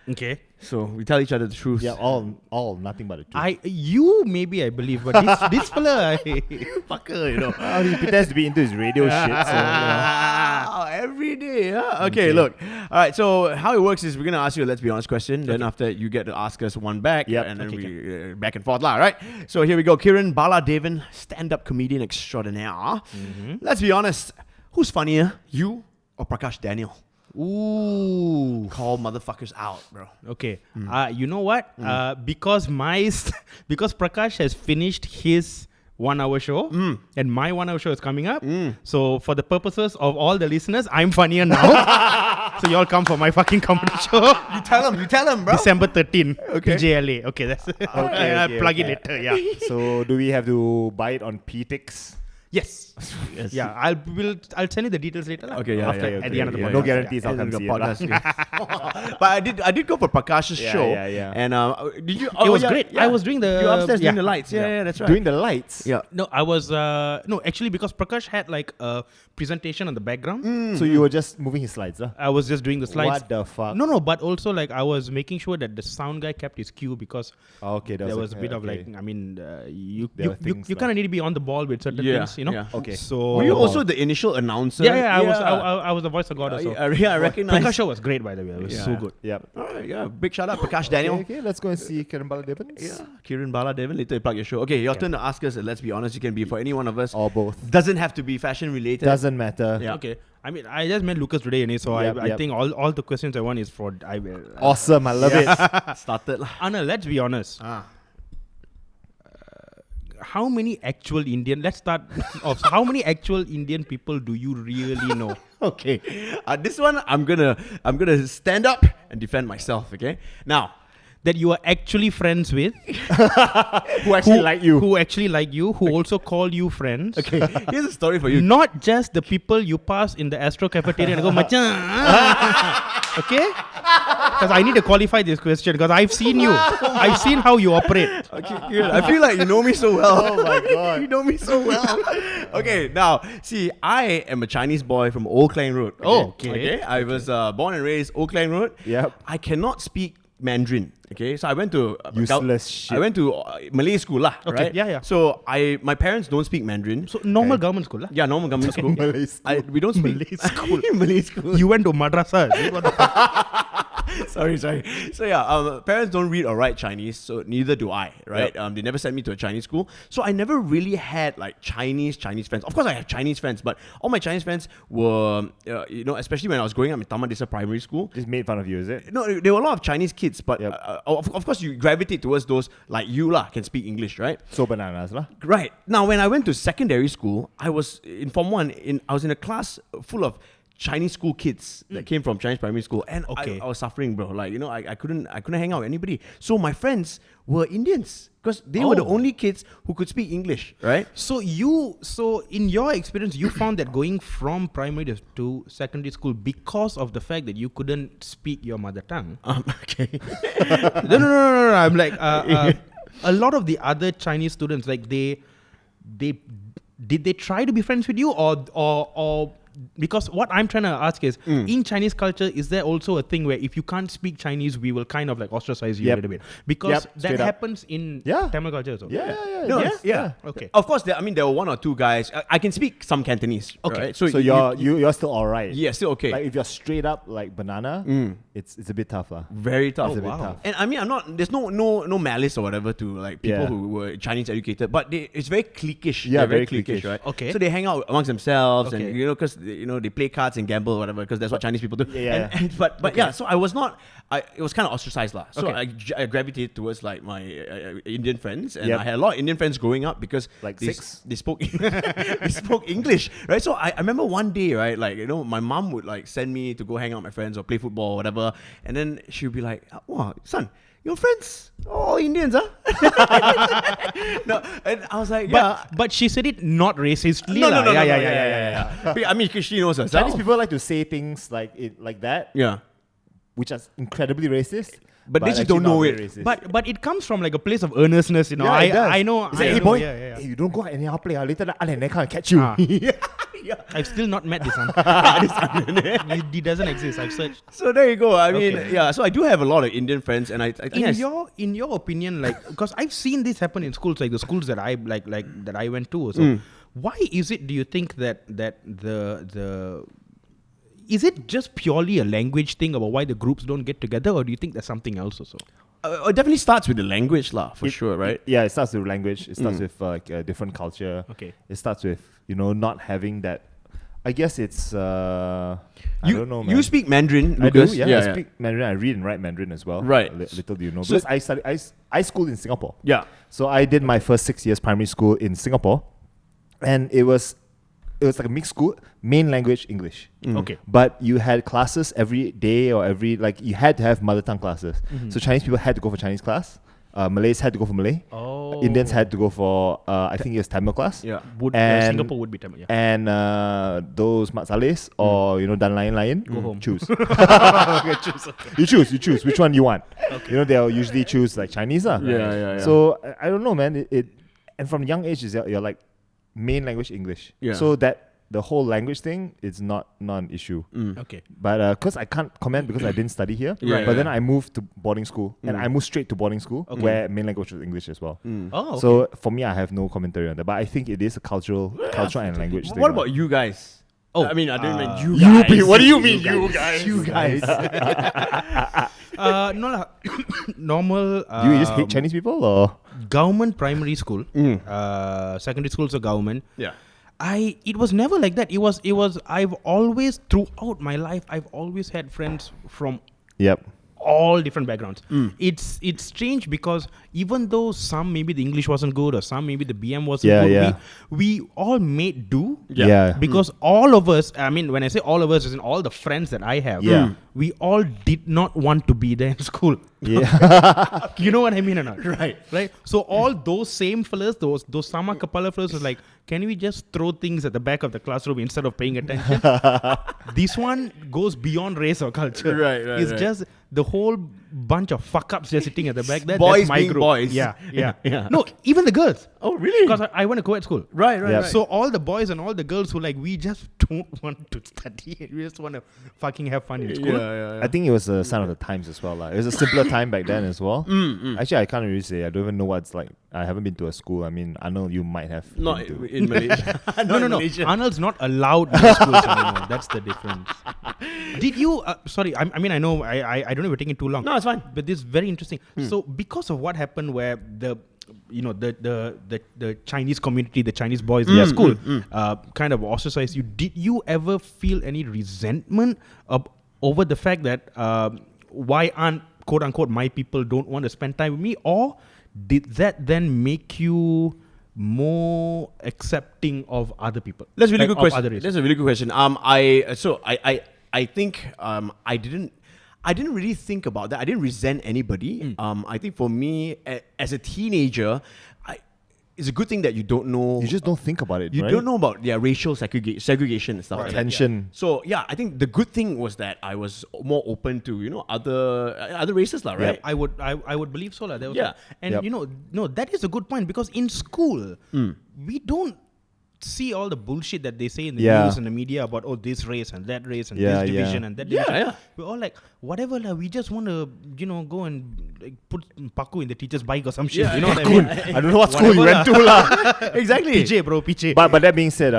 S2: Okay.
S4: So we tell each other the truth.
S5: Yeah, all nothing but the truth.
S2: You maybe I believe, but this fella,
S4: Fucker, you know.
S5: He pretends to be into his radio shit. So,
S4: Every day, huh? Okay, look. All right, so how it works is we're going to ask you a let's be honest question. Then after you get to ask us one back.
S5: Yep.
S4: And then we back and forth, lah, right? So here we go. Keren Bala Devan, stand-up comedian extraordinaire. Let's be honest. Who's funnier, you or Prakash Daniel?
S2: ooh.
S4: Call motherfuckers out, bro.
S2: Okay. You know what? Because because Prakash has finished his 1 hour show and my 1 hour show is coming up. So for the purposes of all the listeners, I'm funnier now. So y'all come for my fucking comedy show.
S4: You tell him, bro.
S2: December 13.
S4: Okay.
S2: PJLA. Okay, that's I'll plug it later. Yeah.
S5: so do we have to buy it on PTix?
S2: Yes. Yeah. I'll send you the details later. lah.
S4: Okay, yeah,
S5: Okay,
S2: At the end of the
S5: yeah.
S2: podcast.
S5: No guarantees I'll
S4: End of
S5: come
S4: the
S5: see it.
S4: podcast, yeah. But I did go for Prakash's show.
S5: yeah.
S4: And did you?
S2: It was great. I was doing the
S4: You were upstairs doing
S2: yeah.
S4: the lights. Yeah, that's right.
S5: Doing the lights.
S4: yeah.
S2: No, I was no, actually because Prakash had like a presentation on the background.
S5: So you were just moving his slides, huh?
S2: I was just doing the slides.
S5: What the fuck?
S2: No, but also like I was making sure that the sound guy kept his cue because
S5: Okay,
S2: there was a bit of like, I mean, you
S5: There were things
S2: kind of need to be on the ball with certain
S4: Yeah,
S2: things, you know.
S4: yeah.
S5: Okay.
S2: So
S4: Were you also the initial announcer?
S2: yeah, I was the voice of God also.
S4: I recognize.
S2: Prakash show was great, by the way. It was so
S4: Yeah.
S2: good.
S5: Yep.
S4: All right, yeah. Big shout out, Prakash Daniel.
S5: Okay, let's go and see Keren Bala Devan.
S4: Yeah, Keren Bala Devan. Later you plug your show. Okay, your turn to ask us. Let's be honest. You can be for any one of us.
S5: Or both.
S4: Doesn't have to be fashion related.
S5: Doesn't matter.
S4: Yeah.
S2: Okay. I mean, I just met Lucas today, so I
S5: Yep.
S2: think all the questions I want is for
S5: Awesome, I love it.
S4: Started lah.
S2: Anna, let's be honest. How many actual Indian? Let's start off. How many actual Indian people do you really know?
S4: Okay, this one I'm gonna stand up and defend myself. Okay, now
S2: That you are actually friends with,
S5: Who actually like you?
S2: who actually like you, who also call you friends.
S4: okay, here's a story for you.
S2: Not just the people you pass in the Astro cafeteria and go, Machan. Okay? Because I need to qualify this question because I've seen you. I've seen how you operate.
S4: Okay, good. I feel like you know me so well.
S5: Oh my god.
S4: You know me so well. Okay, now, see, I am a Chinese boy from Old Klang Road.
S2: Oh, okay.
S4: I was born and raised Old Klang Road.
S5: Yep.
S4: I cannot speak Mandarin. Okay, so I went to
S5: Useless shit.
S4: I went to Malay school lah.
S2: Okay,
S4: Right?
S2: yeah.
S4: So my parents don't speak Mandarin.
S2: So normal government school.
S4: Yeah, normal government school.
S5: Malay school.
S4: We don't speak
S2: Malay school.
S4: Malay school.
S2: You went to madrasa. Is it? What the fuck?
S4: sorry. So yeah, parents don't read or write Chinese, so neither do I, right? They never sent me to a Chinese school, so I never really had like Chinese friends. Of course, I have Chinese friends, but all my Chinese friends were, especially when I was growing up in Taman Desa Primary School.
S5: Just made fun of you, is it?
S4: No, there were a lot of Chinese kids, but of course you gravitate towards those like you lah, can speak English, right?
S5: So bananas lah.
S4: Right. Now, when I went to secondary school, I was in Form 1. I was in a class full of Chinese school kids that came from Chinese primary school, and I was suffering, bro. Like, I couldn't hang out with anybody. So my friends were Indians because they were the only kids who could speak English, right?
S2: So in your experience, you found that going from primary to secondary school because of the fact that you couldn't speak your mother tongue.
S4: Okay.
S2: No. I'm like, a lot of the other Chinese students, like did they try to be friends with you or because what I'm trying to ask is, in Chinese culture, is there also a thing where if you can't speak Chinese, we will kind of like ostracize you a little bit? Because that happens in Tamil culture also.
S4: Yeah.
S2: Okay.
S4: Of course, there were one or two guys. I can speak some Cantonese.
S2: Okay.
S4: Right?
S5: So you're still alright.
S4: Yeah, still okay.
S5: Like if you're straight up like banana, it's a bit tough lah.
S4: Very tough.
S5: It's a bit tough.
S4: And I mean, there's no malice or whatever to like people who were Chinese educated, but it's very cliquish.
S5: Yeah,
S4: They're
S5: very
S4: cliquish,
S5: cliquish.
S4: right?
S2: Okay.
S4: So they hang out amongst themselves,
S2: Okay.
S4: and because they play cards and gamble or whatever, because that's what Chinese people do. But
S2: Okay.
S4: so I was not. It was kind of ostracized lah. So
S2: Okay.
S4: I gravitated towards like my Indian friends, and
S5: Yep.
S4: I had a lot of Indian friends growing up because
S5: Like
S4: they,
S5: six?
S4: they spoke they spoke English, right? So I remember one day, right, like my mom would like send me to go hang out with my friends or play football or whatever, and then she would be like, "Wow, son, your friends all Indians, huh?" No, and I was like, "Yeah."
S2: But she said it not racistly.
S4: No.
S2: Yeah.
S4: I mean, because she knows herself.
S5: Chinese people like to say things like that,
S4: Yeah.
S5: which are incredibly racist.
S4: But they just
S5: actually
S4: don't know
S5: not
S4: it.
S5: very racist.
S2: But it comes from like a place of earnestness,
S5: Yeah, it does.
S2: I know.
S5: It's
S2: I
S5: like, hey
S2: know,
S5: boy,
S2: yeah.
S5: hey, you don't go out anyhow play. Later the Alain can't catch you.
S2: Ah.
S4: Yeah.
S2: I've still not met this one. He doesn't exist. I've searched.
S4: So there you go. I mean,
S2: Okay.
S4: yeah. So I do have a lot of Indian friends, and I think
S2: In your opinion, like, because I've seen this happen in schools, like the schools that I like that I went to. So why is it? Do you think that the is it just purely a language thing about why the groups don't get together, or do you think there's something else also?
S4: it definitely starts with the language, lah, for sure, right?
S5: Yeah, it starts with language. It starts with like a different culture.
S2: Okay.
S5: It starts with not having that. I guess it's I don't know, man.
S4: You speak Mandarin,
S5: I do.
S4: Lucas?
S5: Yeah, I speak Mandarin. I read and write Mandarin as well.
S4: Right.
S5: Little do you know.
S4: So-
S5: Because I schooled in Singapore.
S4: Yeah.
S5: So I did my first 6 years primary school in Singapore, and it was like a mixed school, main language English.
S2: Okay.
S5: But you had classes every day or you had to have mother tongue classes.
S2: Mm-hmm.
S5: So Chinese people had to go for Chinese class. Malays had to go for Malay.
S2: Oh.
S5: Indians had to go for I think it was Tamil class.
S4: Yeah.
S5: And-
S2: Singapore would be Tamil. Yeah.
S5: And those mat saleh or Dan Lain
S2: Go home.
S5: choose. You choose which one you want. Okay. They'll usually choose like Chinese lah.
S4: Yeah.
S5: So I don't know, man. It and from young age you're like main language English.
S4: Yeah.
S5: So that the whole language thing is not an issue.
S2: Okay.
S5: But because I can't comment because I didn't study here.
S4: Yeah,
S5: But then
S4: yeah.
S5: I moved to boarding school and I moved straight to boarding school where main language was English as well.
S2: Oh. Okay.
S5: So for me, I have no commentary on that. But I think it is a cultural and language thing.
S4: What
S5: lah.
S4: about you guys?
S2: Oh,
S4: I mean, I don't mean you
S5: You
S4: guys.
S5: what do you mean, you guys?
S4: You guys.
S2: no lah. Normal.
S5: Do you just hate Chinese people or?
S2: Government primary school. Secondary schools are government.
S4: Yeah.
S2: It was never like that. It was I've always throughout my life I've always had friends from
S5: Yep.
S2: all different backgrounds. It's strange because even though some maybe the English wasn't good or some maybe the BM wasn't
S5: Yeah,
S2: good,
S5: yeah.
S2: we all made do.
S5: Yeah.
S2: Because all of us, I mean, when I say all of us, as in all the friends that I have,
S5: Yeah.
S2: we all did not want to be there in school.
S5: Yeah.
S2: You know what I mean or not?
S4: Right.
S2: Right? So all those same fellas, those Sama Kapala fellas was like, can we just throw things at the back of the classroom instead of paying attention? This one goes beyond race or culture.
S4: Right,
S2: It's
S4: right.
S2: just the whole bunch of fuck-ups just sitting at the back.
S4: Boys
S2: That's my
S4: being
S2: group.
S4: boys.
S2: Yeah.
S4: Yeah.
S2: No, even the girls.
S4: Oh, really?
S2: Because I went to co-ed school.
S4: Right.
S5: Yeah.
S2: So all the boys and all the girls who like, we just don't want to study. We just want to fucking have fun in school.
S5: I think it was a sign of the times as well. Like. It was a simpler time back then as well. Actually, I can't really say. I don't even know what it's like I haven't been to a school. I mean, Arnold, you might have.
S4: Not
S5: been to.
S4: in Malaysia.
S2: No.
S4: Malaysia.
S2: Arnold's not allowed in the schools anymore. That's the difference. Did you? Sorry, I mean, I know. I don't know. We're taking too long.
S4: No, it's fine.
S2: But this is very interesting. So because of what happened, where the Chinese community, the Chinese boys in their school, kind of ostracized you. Did you ever feel any resentment over the fact that why aren't quote unquote my people don't want to spend time with me, or did that then make you more accepting of other people?
S4: That's a really
S2: Like,
S4: good
S2: of
S4: question.
S2: other races?
S4: That's a really good question. I think I didn't really think about that. I didn't resent anybody. I think for me, as a teenager, it's a good thing that you don't know.
S5: You just don't think about it.
S4: You
S5: right?
S4: don't know about segregation and stuff like that.
S5: Tension.
S4: So yeah, I think the good thing was that I was more open to other races, lah, right?
S2: I would believe so, lah. There was
S4: Yeah.
S2: and
S5: Yep.
S2: no, that is a good point, because in school we don't see all the bullshit that they say in the news and the media about this race and that race and this division and that division.
S4: Yeah.
S2: We're all like, whatever lah, we just want to go and put paku in the teacher's bike or some shit.
S4: Yeah.
S2: You know what I mean?
S5: I don't know what school you went to, lah.
S4: Exactly.
S2: PJ, bro, PJ.
S5: But that being said,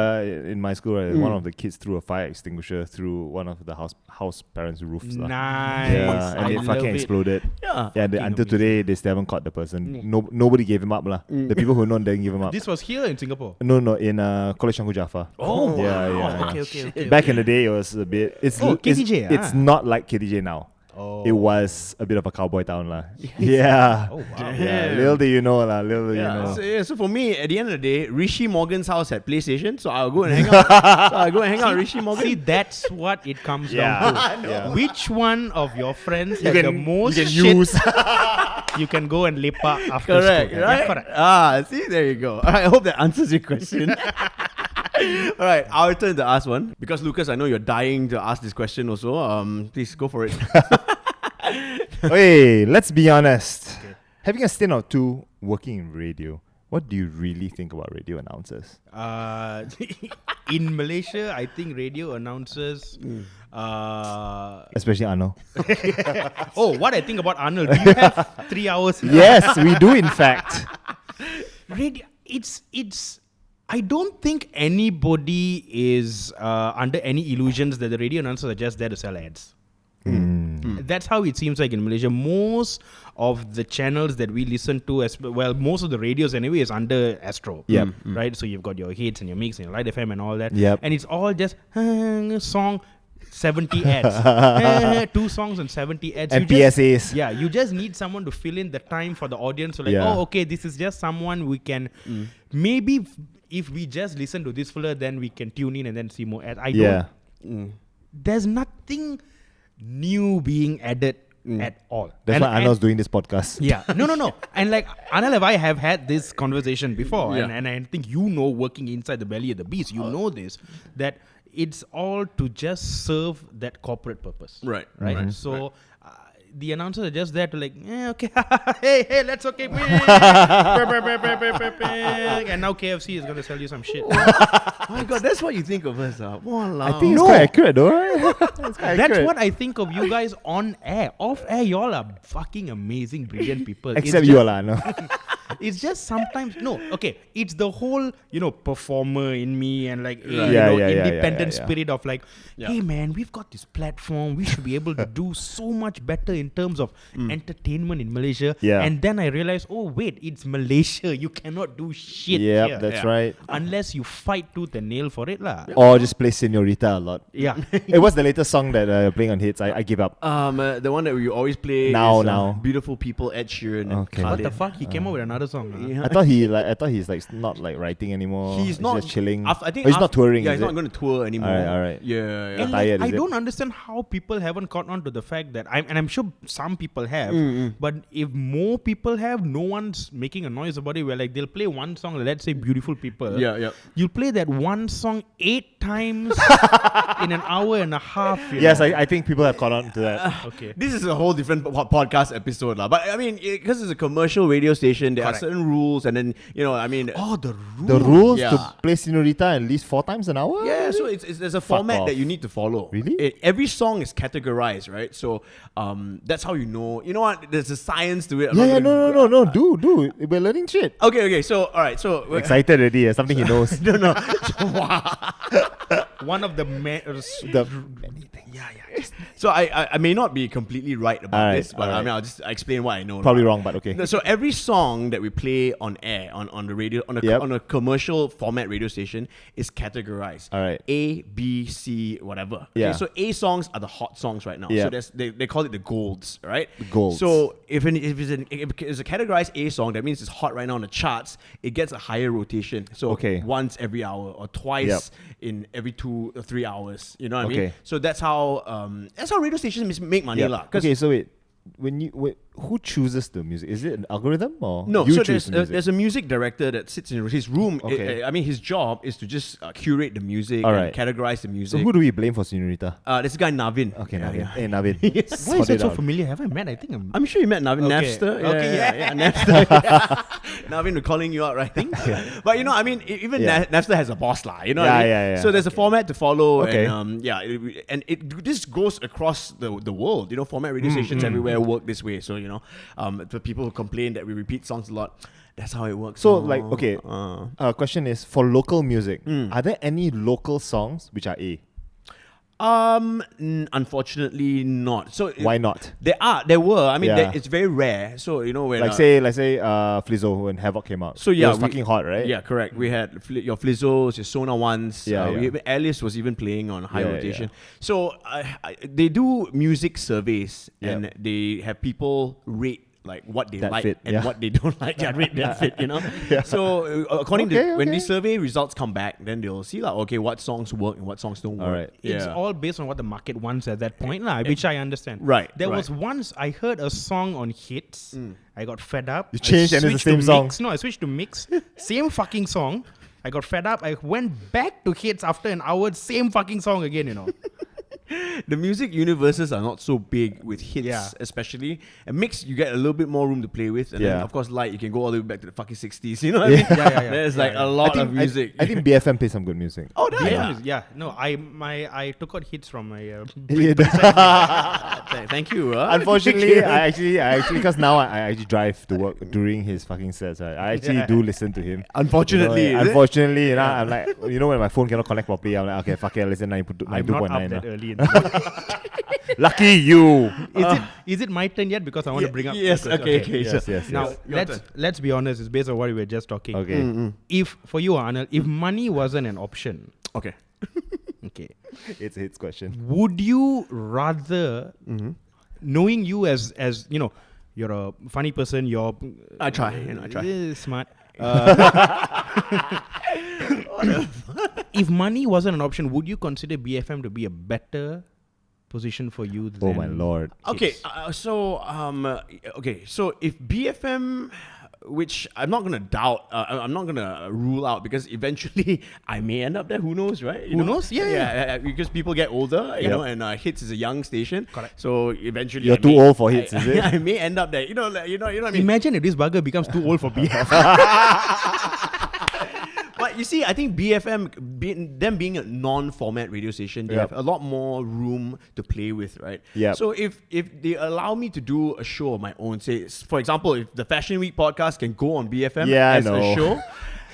S5: in my school, one of the kids threw a fire extinguisher through one of the house parents' roofs. lah.
S2: Nice.
S5: Yeah, and
S2: I
S5: it
S2: love
S5: fucking
S2: it.
S5: exploded.
S4: Yeah.
S5: Yeah, until today they still haven't caught the person. Nobody gave him up, lah. The people who know didn't give him up.
S2: This was here in Singapore.
S5: No, in College Shanggu Jaffa.
S2: Oh,
S5: yeah,
S2: wow.
S5: yeah.
S2: Okay.
S5: Back in the day, it was a bit.
S2: KTJ,
S5: It's not like KTJ now.
S2: Oh.
S5: It was a bit of a cowboy town, lah. Yeah.
S2: Oh, wow.
S5: Yeah. Little do you know, lah. Little do you
S4: Yeah.
S5: know.
S4: So for me, at the end of the day, Rishi Morgan's house had PlayStation, so I'll go and hang out. With Rishi Morgan.
S2: See, that's what it comes
S5: Yeah.
S2: down to.
S5: Yeah.
S2: Which one of your friends has the most
S5: you can
S2: shit
S5: use.
S2: you can go and lepak after
S4: Correct,
S2: school?
S4: right?
S2: Yeah, correct.
S4: See, there you go. I hope that answers your question. All right, our turn to ask one. Because Lucas, I know you're dying to ask this question also. Please go for it.
S5: Okay, let's be honest. Having a stint or two working in radio, what do you really think about radio announcers?
S2: In Malaysia, I think radio announcers.
S5: Especially Arnold.
S2: What I think about Arnold? Do you have 3 hours?
S5: Yes, we do, in fact.
S2: Radio. It's. I don't think anybody is under any illusions that the radio announcers are just there to sell ads. That's how it seems like in Malaysia. Most of the channels that we listen to, most of the radios anyway, is under Astro.
S5: Yep.
S2: Right? So you've got your hits and your mix and your Light FM and all that.
S5: Yep.
S2: And it's all just song, 70 ads. 2 songs and 70 ads.
S5: And
S2: You just-
S5: PSAs.
S2: Yeah, you just need someone to fill in the time for the audience. So okay, this is just someone we can maybe if we just listen to this filler, then we can tune in and then see more ads. There's nothing new being added at all.
S5: That's why Arnold's doing this podcast.
S2: Yeah. No. And like Anil and I have had this conversation before,
S4: Yeah.
S2: and I think working inside the belly of the beast, know this, that it's all to just serve that corporate purpose.
S4: Right.
S2: So the announcers are just there to like, okay, hey, that's okay. And now KFC is going to sell you some shit.
S4: Oh my God, that's what you think of us.
S5: I think it's quite accurate, though. Right?
S2: That's what I think of you guys on air. Off air, y'all are fucking amazing, brilliant people.
S5: Except you, lah. No.
S2: It's just sometimes it's the whole performer in me and like independent spirit of like, hey man, we've got this platform, we should be able to do so much better in terms of entertainment in Malaysia. And then I realized, it's Malaysia, you cannot do shit here.
S5: That's right.
S2: Unless you fight tooth and nail for it lah.
S5: Or just play Senorita a lot.
S2: Yeah.
S5: Hey, what's the latest song that you're playing on hits? I give up.
S4: The one that we always play
S5: Now.
S4: is Beautiful People, Ed Sheeran.
S5: Okay.
S2: What the fuck? He came up with another song.
S4: Yeah.
S5: I thought he's like not like writing anymore.
S4: He's not
S5: just chilling.
S4: I think
S5: he's not touring.
S4: Yeah,
S5: is
S4: he's
S5: it?
S4: not going to tour anymore.
S5: All right.
S4: Yeah.
S2: And
S5: Tired,
S2: I
S5: is it?
S2: don't understand how people haven't caught on to the fact that I'm sure some people have, but if more people have, no one's making a noise about it. Where like they'll play one song, let's say Beautiful People.
S4: Yeah.
S2: You'll play that one song 8 times in an hour and a half.
S5: Yes, I think people have caught on to that.
S2: Okay.
S4: This is a whole different podcast episode, lah. But I mean, because it's a commercial radio station, there are certain rules, and then I mean,
S2: Oh, the rule.
S5: The rules
S4: Yeah.
S5: to play Senorita at least 4 times an hour?
S4: yeah, so there's a format
S5: off.
S4: that you need to follow.
S5: Really?
S4: Every song is categorized, right? So that's how you know. You know what? There's a science to it. I'm
S5: Yeah,
S4: not
S5: yeah,
S4: gonna-
S5: no. Do. We're learning shit.
S4: Okay. So all right. So
S5: Excited already. Something he knows.
S4: no.
S2: One of the
S4: So I may not be completely right about
S5: Alright,
S4: this, but I
S5: alright.
S4: mean I'll just explain what I know.
S5: Probably wrong, but okay.
S4: So every song that we play on air on the radio on
S5: Yep.
S4: a commercial format radio station is categorized.
S5: Alright.
S4: A, B, C, whatever.
S5: Yeah.
S4: Okay, so A songs are the hot songs right now.
S5: Yeah.
S4: So they call it the golds, right?
S5: The golds.
S4: So if it's a categorized A song, that means it's hot right now on the charts. It gets a higher rotation. So
S5: Okay.
S4: once every hour or twice
S5: Yep.
S4: in every 2 or 3 hours. You know what I mean?
S5: Okay.
S4: So that's how radio stations make money, lah. 'Cause
S5: Okay, so wait. Who chooses the music? Is it an algorithm or
S4: No,
S5: you
S4: so
S5: choose the music?
S4: there's a music director that sits in his room.
S5: Okay.
S4: I mean, his job is to just curate the music
S5: Alright.
S4: and categorize the
S5: So
S4: music.
S5: who do we blame for Senorita?
S4: This guy Navin.
S5: Okay,
S4: Yeah,
S5: Navin.
S4: yeah.
S5: Hey, Navin.
S4: Yes.
S2: Why
S5: Sort
S2: is it
S5: it
S2: so
S5: out.
S2: familiar? Have I met? I think I'm.
S4: I'm sure you met Navin.
S2: Okay.
S4: Napster.
S2: Okay,
S4: yeah, Napster. Yeah. Navin, we're calling you out, right? But I mean, even
S5: Yeah.
S4: Napster has a boss, lah. You know what I
S5: Yeah,
S4: mean?
S5: yeah.
S4: So there's a format to follow,
S5: Okay.
S4: and this goes across the world. Format radio stations everywhere work this way. So the people who complain that we repeat songs a lot, that's how it works.
S5: So,
S4: Oh,
S5: like, okay, question is, for local music,
S4: Mm.
S5: are there any local songs which are A?
S4: Unfortunately not. So
S5: Why not?
S4: there were. I mean,
S5: Yeah.
S4: it's very rare. So when
S5: Like, say, Flizzo when Havoc came out.
S4: So
S5: It
S4: yeah,
S5: was fucking hot, right?
S4: Yeah, correct. We had your Flizzos, your Sona ones.
S5: Yeah, yeah.
S4: Alice was even playing on high
S5: Yeah,
S4: rotation. So they do music surveys
S5: Yep.
S4: and they have people rate like what they
S5: That
S4: like
S5: fit,
S4: and
S5: yeah.
S4: what they don't like. Yeah, rate that fit.
S5: Yeah.
S4: So according
S5: Okay,
S4: to when
S5: okay.
S4: these survey results come back, then they'll see like okay, what songs work and what songs don't work.
S5: Alright.
S2: It's
S4: Yeah.
S2: all based on what the market wants at that point, which I understand.
S4: Right,
S2: There
S4: right.
S2: was once I heard a song on hits. I got fed up.
S5: You changed
S2: I
S5: and it's the
S2: switched
S5: same
S2: to mix. No, I switched to mix. Same fucking song. I got fed up. I went back to hits after an hour. Same fucking song again.
S4: The music universes are not so big with hits,
S2: Yeah.
S4: especially. And mix, you get a little bit more room to play with. And then,
S5: Yeah.
S4: of course, light, you can go all the way back to the fucking 60s. You know what I mean?
S2: Yeah.
S4: There's
S2: Yeah,
S4: like
S2: yeah.
S4: a lot of music.
S5: I think BFM plays some good music.
S4: Oh,
S2: Yeah. No, I took out hits from my.
S4: Thank you.
S5: Unfortunately, I actually, because now I actually drive to work during his fucking sets. Right? I actually do listen to him.
S4: Unfortunately, is it?
S5: Unfortunately, I'm like, when my phone cannot connect properly, I'm like, okay, fuck it, listen 92.9.
S2: I'm not up that early.
S5: Lucky you.
S2: Is it my turn yet? Because I want to bring up.
S4: Yes,
S2: the question.
S4: okay.
S5: Yes,
S4: so-
S5: yes,
S2: Now
S5: yes.
S2: let's be honest. It's based on what we were just talking.
S5: Okay.
S2: If for you, Arnold, if money wasn't an option,
S4: Okay.
S2: okay,
S5: It's a hits question.
S2: would you rather, knowing you as you're a funny person, you're
S4: I try. I try.
S2: smart. If money wasn't an option, would you consider BFM to be a better position for you than
S5: Oh my lord.
S4: Okay,
S2: hits?
S4: so if BFM, which I'm not gonna doubt, I'm not gonna rule out because eventually I may end up there. Who knows, right?
S2: Who knows? Yeah.
S4: Because people get older, you know, and Hits is a young station.
S2: Correct.
S4: So eventually,
S5: You're too old for Hits, is it?
S4: I may end up there. You know what I mean.
S2: Imagine if this bugger becomes too old for BFM.
S4: But you see, I think BFM, being a non-format radio station, they
S5: Yep.
S4: have a lot more room to play with, right?
S5: Yep.
S4: So if they allow me to do a show of my own, say, for example, if the Fashion Week podcast can go on BFM
S5: Yeah, I
S4: as a
S5: know.
S4: show,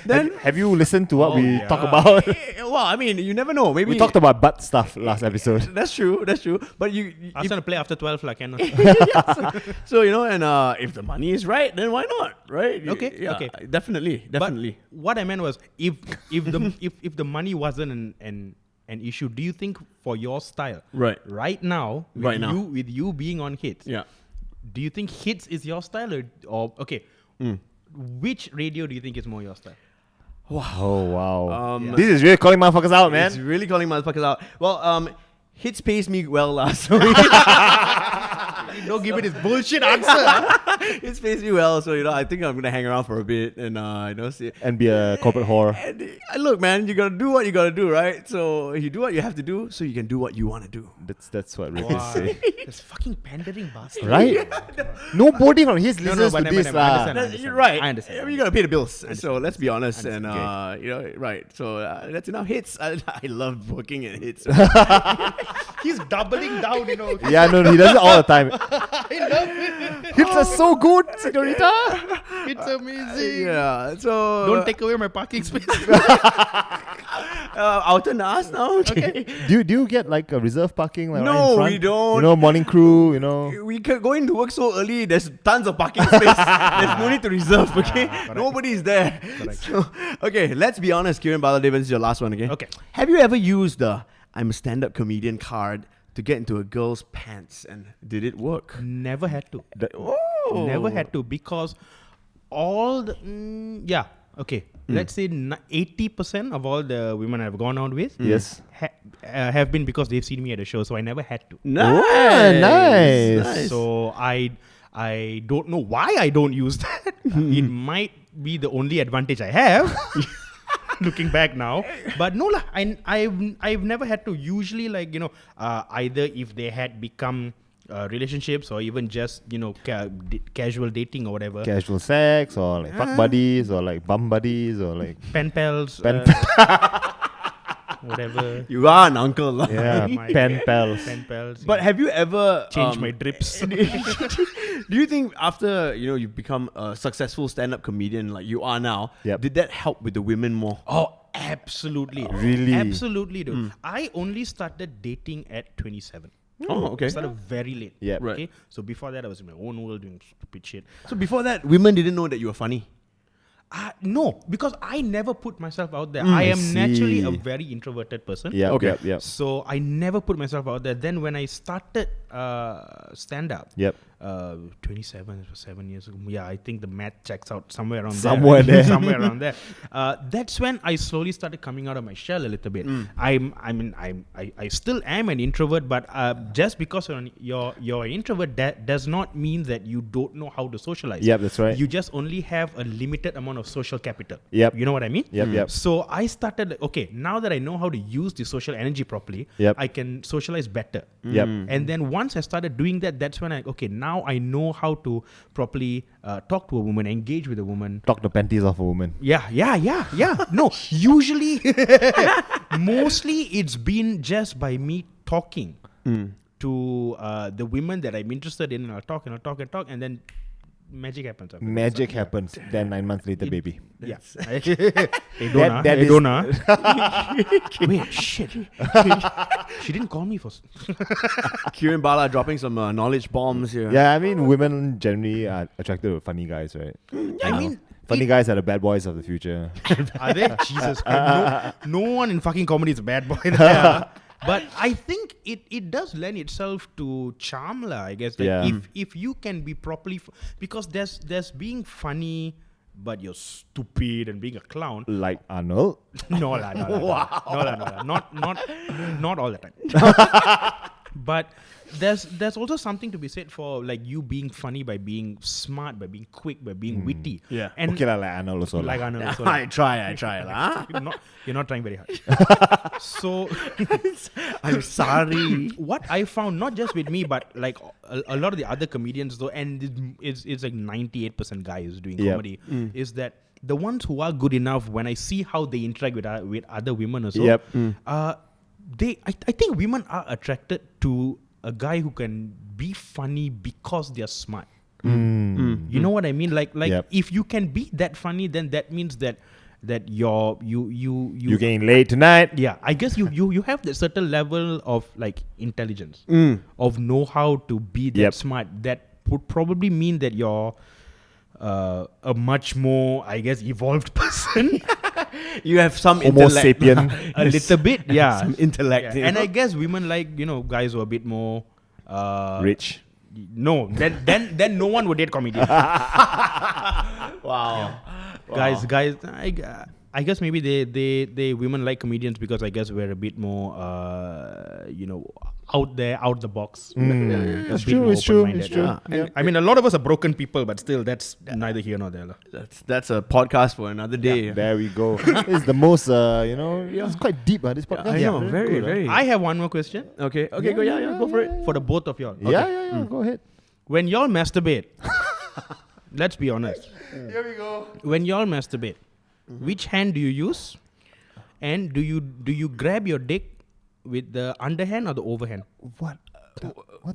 S4: then...
S5: Have you listened to what we
S2: yeah.
S5: talk about?
S4: well, I mean, you never know. Maybe
S5: We talked about butt stuff last episode.
S4: That's true. But you
S2: I was going to play after 12, like, cannot.
S4: so and if the money is right, then why not, right?
S2: Okay,
S4: Yeah,
S2: okay.
S4: definitely.
S2: But what I meant was, if the money wasn't an issue, do you think for your style, right now, with you being on Hits,
S4: Yeah.
S2: do you think Hits is your style or okay? Which radio do you think is more your style?
S5: Oh wow.
S4: Yeah.
S5: This is really calling motherfuckers out, man.
S4: It's really calling motherfuckers out. Well, Hits pays me well, so
S2: Don't give me this bullshit answer.
S4: It's pays me well, so I think I'm gonna hang around for a bit and see.
S5: And be a corporate whore.
S4: And look, man, you gotta do what you gotta do, right? So you do what you have to do, so you can do what you want to do.
S5: That's what Rick is saying.
S2: That's fucking pandering bastard.
S5: Right? Nobody from his listens to
S2: but
S5: this.
S2: I understand.
S5: lah.
S4: You're right.
S2: I understand.
S4: I mean, you gotta pay the bills. So let's be honest, and
S5: Okay.
S4: right. So that's enough hits. I love working at hits.
S2: He's doubling down,
S5: Yeah, no, he does it all the time. Hits are so good, señorita.
S2: It's amazing.
S4: Yeah. So
S2: Don't take away my parking space.
S4: Our turn to ask now. Okay.
S5: Do you get like a reserve parking? Like, right
S4: No,
S5: in front?
S4: we don't.
S5: Morning crew.
S4: We can go into work so early. There's tons of parking space. There's no need to reserve. Okay, nobody is there. So, okay, let's be honest. Keren Bala Devan, this is your last one. Okay. Have you ever used the "I'm a stand-up comedian" card to get into a girl's pants, and did it work?
S2: Never had to.
S4: Oh.
S2: Never had to because all the let's say 80% of all the women I've gone out with
S5: Yes.
S2: have been because they've seen me at a show, so I never had to.
S5: Nice.
S2: So I don't know why I don't use that. It might be the only advantage I have. Looking back now, but no lah. I've never had to. Usually, either if they had become relationships or even just casual dating or whatever,
S5: Casual sex or like fuck buddies or like bum buddies or like
S2: pen pals,
S5: pen
S2: whatever.
S4: You are an uncle, lah.
S5: yeah
S2: My
S5: pen pals.
S2: Pen pals.
S4: But have you ever
S2: change my drips.
S4: Do you think after you become a successful stand-up comedian like you are now,
S5: Yep.
S4: did that help with the women more?
S2: Oh, absolutely.
S5: Really?
S2: Absolutely, dude. I only started dating at 27.
S4: Oh, okay.
S2: I started very late.
S5: Yep.
S4: Right.
S2: Okay. So before that, I was in my own world doing stupid shit.
S4: So before that, women didn't know that you were funny.
S2: No, because I never put myself out there. I am
S5: I
S2: naturally a
S5: see.
S2: very introverted person.
S5: Yeah.
S4: Okay.
S5: Yep.
S2: So I never put myself out there. Then when I started stand-up,
S5: Yep.
S2: 27, it was 7 years ago. Yeah, I think the math checks out somewhere around
S5: Somewhere
S2: there.
S5: there.
S2: Somewhere around there. That's when I slowly started coming out of my shell a little bit. I still am an introvert, but just because you're an introvert, that does not mean that you don't know how to socialize.
S5: Yep, that's right.
S2: You just only have a limited amount of social capital.
S5: Yep.
S2: You know what I mean?
S5: Yep.
S2: So I started, okay, now that I know how to use the social energy properly,
S5: Yep.
S2: I can socialize better.
S5: Yep.
S2: And then once I started doing that, that's when now I know how to properly talk to a woman, engage with a woman.
S5: Talk the panties off a woman.
S2: Yeah. No, usually, mostly it's been just by me talking to the women that I'm interested in, and I'll talk, and then magic happens. after that.
S5: Magic happens. Then 9 months later, baby.
S2: Yeah. Hey, Donna.
S5: that
S2: Hey,
S5: is-
S2: Donna. Wait, shit. She didn't call me for...
S4: Keren Bala dropping some knowledge bombs here.
S5: Yeah, I mean, women generally are attracted to funny guys, right?
S2: I mean...
S5: Funny guys are the bad boys of the future.
S2: Are they? Jesus Christ. No one in fucking comedy is a bad boy there. But I think it does lend itself to charm, lah, I guess. Like
S5: Yeah.
S2: if you can be properly... because there's being funny, but you're stupid and being a clown.
S5: Like Arnold.
S2: No lah. Not all the time. But there's also something to be said for like you being funny by being smart, by being quick, by being witty.
S4: Yeah.
S2: And
S5: Okay, like Arnold also.
S2: like
S5: lah.
S2: Arnold also,
S4: I try lah.
S2: you're not trying very hard. So
S4: I'm sorry.
S2: what I found, not just with me, but like a lot of the other comedians though, and it's like 98% guys doing
S5: Yep.
S2: comedy, is that the ones who are good enough, when I see how they interact with other women also,
S5: Yep.
S2: I think women are attracted to a guy who can be funny because they're smart. You know what I mean? Like
S5: Yep.
S2: if you can be that funny, then that means that
S5: You're getting laid tonight.
S2: yeah, I guess you have that certain level of like intelligence, of know how to be that
S5: Yep.
S2: smart. That would probably mean that you're a much more, I guess, evolved person.
S4: You have some
S5: Homo
S4: intellect.
S5: sapien.
S2: A little bit, yeah.
S4: Some intellect.
S2: Yeah. And I guess women like guys who are a bit more
S5: Rich.
S2: No, then no one would date comedians.
S4: Wow.
S2: Guys, I guess maybe they women like comedians because I guess we're a bit more out there, out the box.
S5: It's true. It's true. It's true.
S2: Yeah. And, I mean, a lot of us are broken people, but still, that's neither here nor there.
S4: That's a podcast for another day.
S5: There we go. It's the most, it's quite deep, this podcast.
S4: I know,
S5: Very
S4: very,
S5: good,
S4: very.
S2: I have one more question
S4: Okay, go, go for it.
S2: for the both of y'all. Okay.
S5: Yeah, go ahead.
S2: When y'all masturbate, let's be honest.
S4: Here we go.
S2: When y'all masturbate, which hand do you use? And do you grab your dick with the underhand or the overhand?
S5: What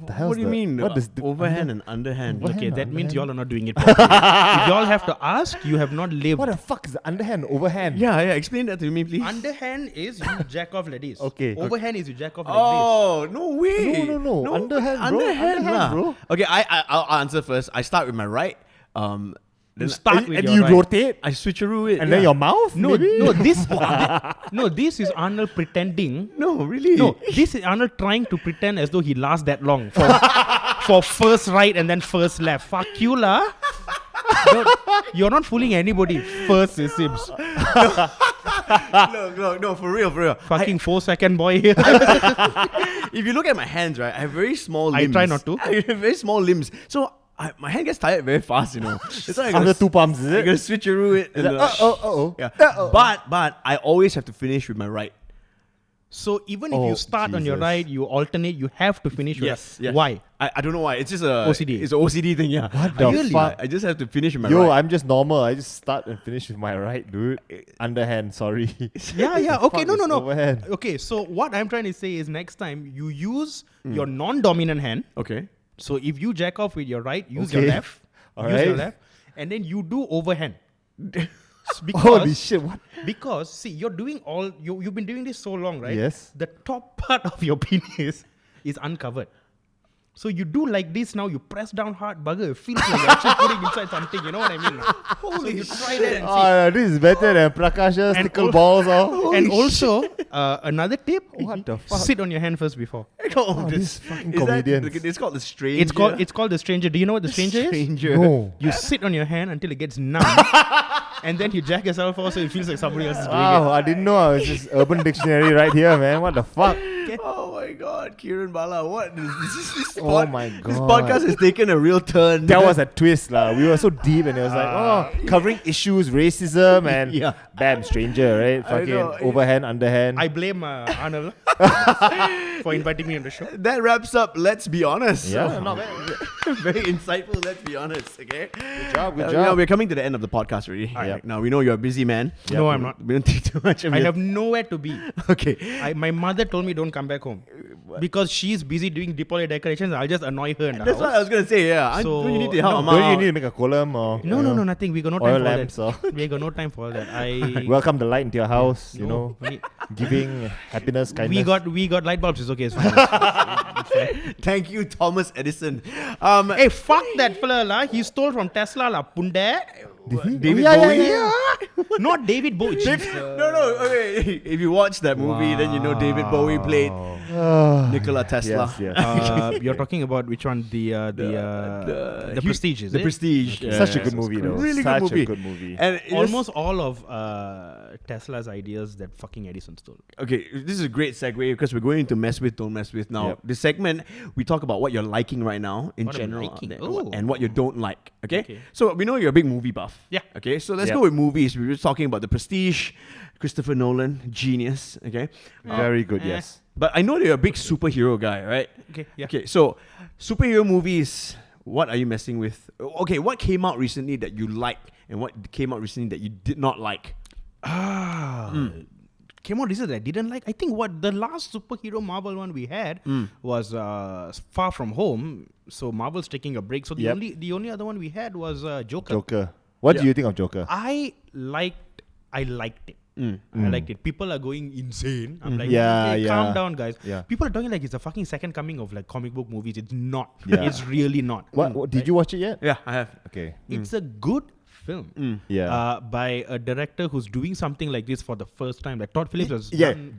S5: the hell?
S4: What do you mean?
S5: What does the
S4: overhand and underhand?
S5: What?
S2: Okay,
S5: Underhand
S2: that
S5: or
S2: means
S5: underhand?
S2: y'all are not doing it properly. If y'all have to ask, you have not lived.
S5: What the fuck is the underhand, overhand?
S4: Yeah, explain that to me, please.
S2: Underhand is you jack off like this.
S5: Okay.
S2: Overhand is you jack off like
S4: Oh, no way.
S5: No. Underhand, bro.
S4: Underhand,
S5: Underhand,
S4: lah.
S5: bro.
S4: Okay, I'll answer first. I start with my right.
S2: this. You start with
S5: And
S2: your
S5: you
S2: right.
S5: rotate,
S4: I switcheroo it.
S5: and then your mouth?
S2: No,
S5: maybe?
S2: no, this is Arnold pretending.
S4: No, really.
S2: No, this is Arnold trying to pretend as though he lasts that long for first right and then first left. Fuck you, lah. You're not fooling anybody. First is Sims.
S4: No, for real.
S2: Fucking 4-second boy here.
S4: If you look at my hands, right, I have very small
S2: I
S4: limbs.
S2: try not to.
S4: I have very small limbs. So my hand gets tired very fast, That's why I
S5: Under 2 palms, is
S4: I
S5: it?
S4: gotta switcheroo it. And yeah. But I always have to finish with my right.
S2: So even if
S5: Oh,
S2: you start on your
S5: Jesus.
S2: right, you alternate, you have to finish with
S4: Yes.
S2: Why?
S4: I don't know why. It's just a
S2: OCD.
S4: It's an OCD thing, yeah.
S5: What the
S2: Really?
S5: fuck?
S4: I just have to finish with my
S5: Yo,
S4: right.
S5: I'm just normal. I just start and finish with my right, dude. Underhand, sorry.
S2: Yeah. Okay,
S5: Fuck,
S2: no.
S5: it's overhand.
S2: Okay, so what I'm trying to say is next time you use your non-dominant hand.
S4: Okay.
S2: So if you jack off with your right, use your
S5: Okay.
S2: left.
S5: All
S2: use your
S5: right.
S2: left. And then you do overhand.
S5: Holy shit, what?
S2: Because see, you've been doing this so long, right?
S5: Yes.
S2: The top part of your penis is uncovered. So you do like this now, you press down hard, bugger, it feels like you're actually putting inside something, you know what I mean? So you try that and see.
S5: This is better than Prakash's
S2: And
S5: tickle
S2: al-
S5: balls. Oh.
S2: And also, another tip,
S5: What the fuck?
S2: sit on your hand first before.
S4: Oh,
S5: this fucking
S4: is that-
S5: comedians.
S4: it's called the stranger.
S2: It's called the stranger. Do you know what the stranger is?
S4: Stranger.
S5: No.
S2: You sit on your hand until it gets numb. And then you jack yourself off so it feels like somebody else is doing
S5: Wow, I didn't know. I was just Urban Dictionary right here, man. What the fuck?
S4: Oh my God, Keren Bala, what is this?
S5: Oh my
S4: This
S5: God.
S4: podcast has taken a real turn.
S5: That was a twist, lah. We were so deep, and it was like, covering issues, racism, and
S4: Yeah.
S5: bam, stranger, right? Fucking
S4: know.
S5: overhand, underhand.
S2: I blame Arnold for inviting me on the show.
S4: That wraps up. Let's be honest.
S5: Yeah.
S4: not bad. Very insightful. Let's be honest. Okay.
S5: Good job, good
S4: Now
S5: job.
S4: we're coming to the end of the podcast already.
S5: Yep.
S4: Now we know you're a busy man.
S2: No, I'm not.
S4: We don't take too much of
S2: I
S4: your-
S2: have nowhere to be.
S4: Okay.
S2: My mother told me don't come back home because she's busy doing Deepavali decorations. I'll just annoy her in the
S4: That's what I
S2: house.
S4: was gonna say. Yeah.
S2: So-
S4: don't you need to help
S2: no,
S4: Mama
S5: Don't you
S4: out?
S5: need to make a column or
S2: No, nothing. We got no
S5: oil
S2: time for all
S5: lamps
S2: that.
S5: or
S2: We got no time for all that. I
S5: welcome the light into your house? You
S2: No,
S5: know,
S2: we-
S5: giving happiness, kindness.
S2: we got light bulbs. It's okay. It's fine.
S4: Thank you, Thomas Edison.
S2: Hey, fuck that fella lah. He stole from Tesla lah. Punde.
S4: David
S5: Yeah,
S4: Bowie.
S2: Yeah. Not David Bowie.
S4: No. Okay. If you watch that movie, then you know David Bowie played Nikola Tesla.
S5: Yes.
S2: You're talking about which one? The Prestige, is
S4: The
S2: it?
S4: Prestige.
S5: Such a good movie, though.
S4: Really
S5: Such
S4: good movie.
S5: a good movie.
S4: And it
S2: Almost all of Tesla's ideas that fucking Edison stole.
S4: Okay, this is a great segue because we're going into mess with, don't mess with now.
S5: Yep.
S4: This segment, we talk about what you're liking right now in
S2: What I'm
S4: general
S2: liking?
S4: and what you don't like. Okay?
S2: Okay.
S4: So we know you're a big movie buff.
S2: Yeah.
S4: Okay, so let's
S5: Yep.
S4: go with movies. We were just talking about The Prestige, Christopher Nolan, genius. Okay.
S5: Very good,
S2: eh.
S5: yes.
S4: But I know you're a big superhero guy, right?
S2: Okay, yeah.
S4: Okay, so superhero movies, what are you messing with? Okay, what came out recently that you like and what came out recently that you did not like?
S2: Came out recently that I didn't like. I think what the last superhero Marvel one we had was Far From Home. So Marvel's taking a break. So the
S5: Yep.
S2: only other one we had was Joker.
S5: Joker. What do you think of Joker?
S2: I liked it. I liked it. People are going insane. I'm like,
S5: Yeah,
S2: okay,
S5: yeah.
S2: calm down, guys.
S5: Yeah.
S2: People are talking like it's the fucking second coming of like comic book movies. It's not.
S5: Yeah.
S2: It's really not.
S5: What did you watch it yet?
S4: Yeah, I have.
S5: Okay.
S2: It's a good film.
S5: Yeah.
S2: By a director who's doing something like this for the first time. Like Todd Phillips has
S5: Yeah,
S2: done,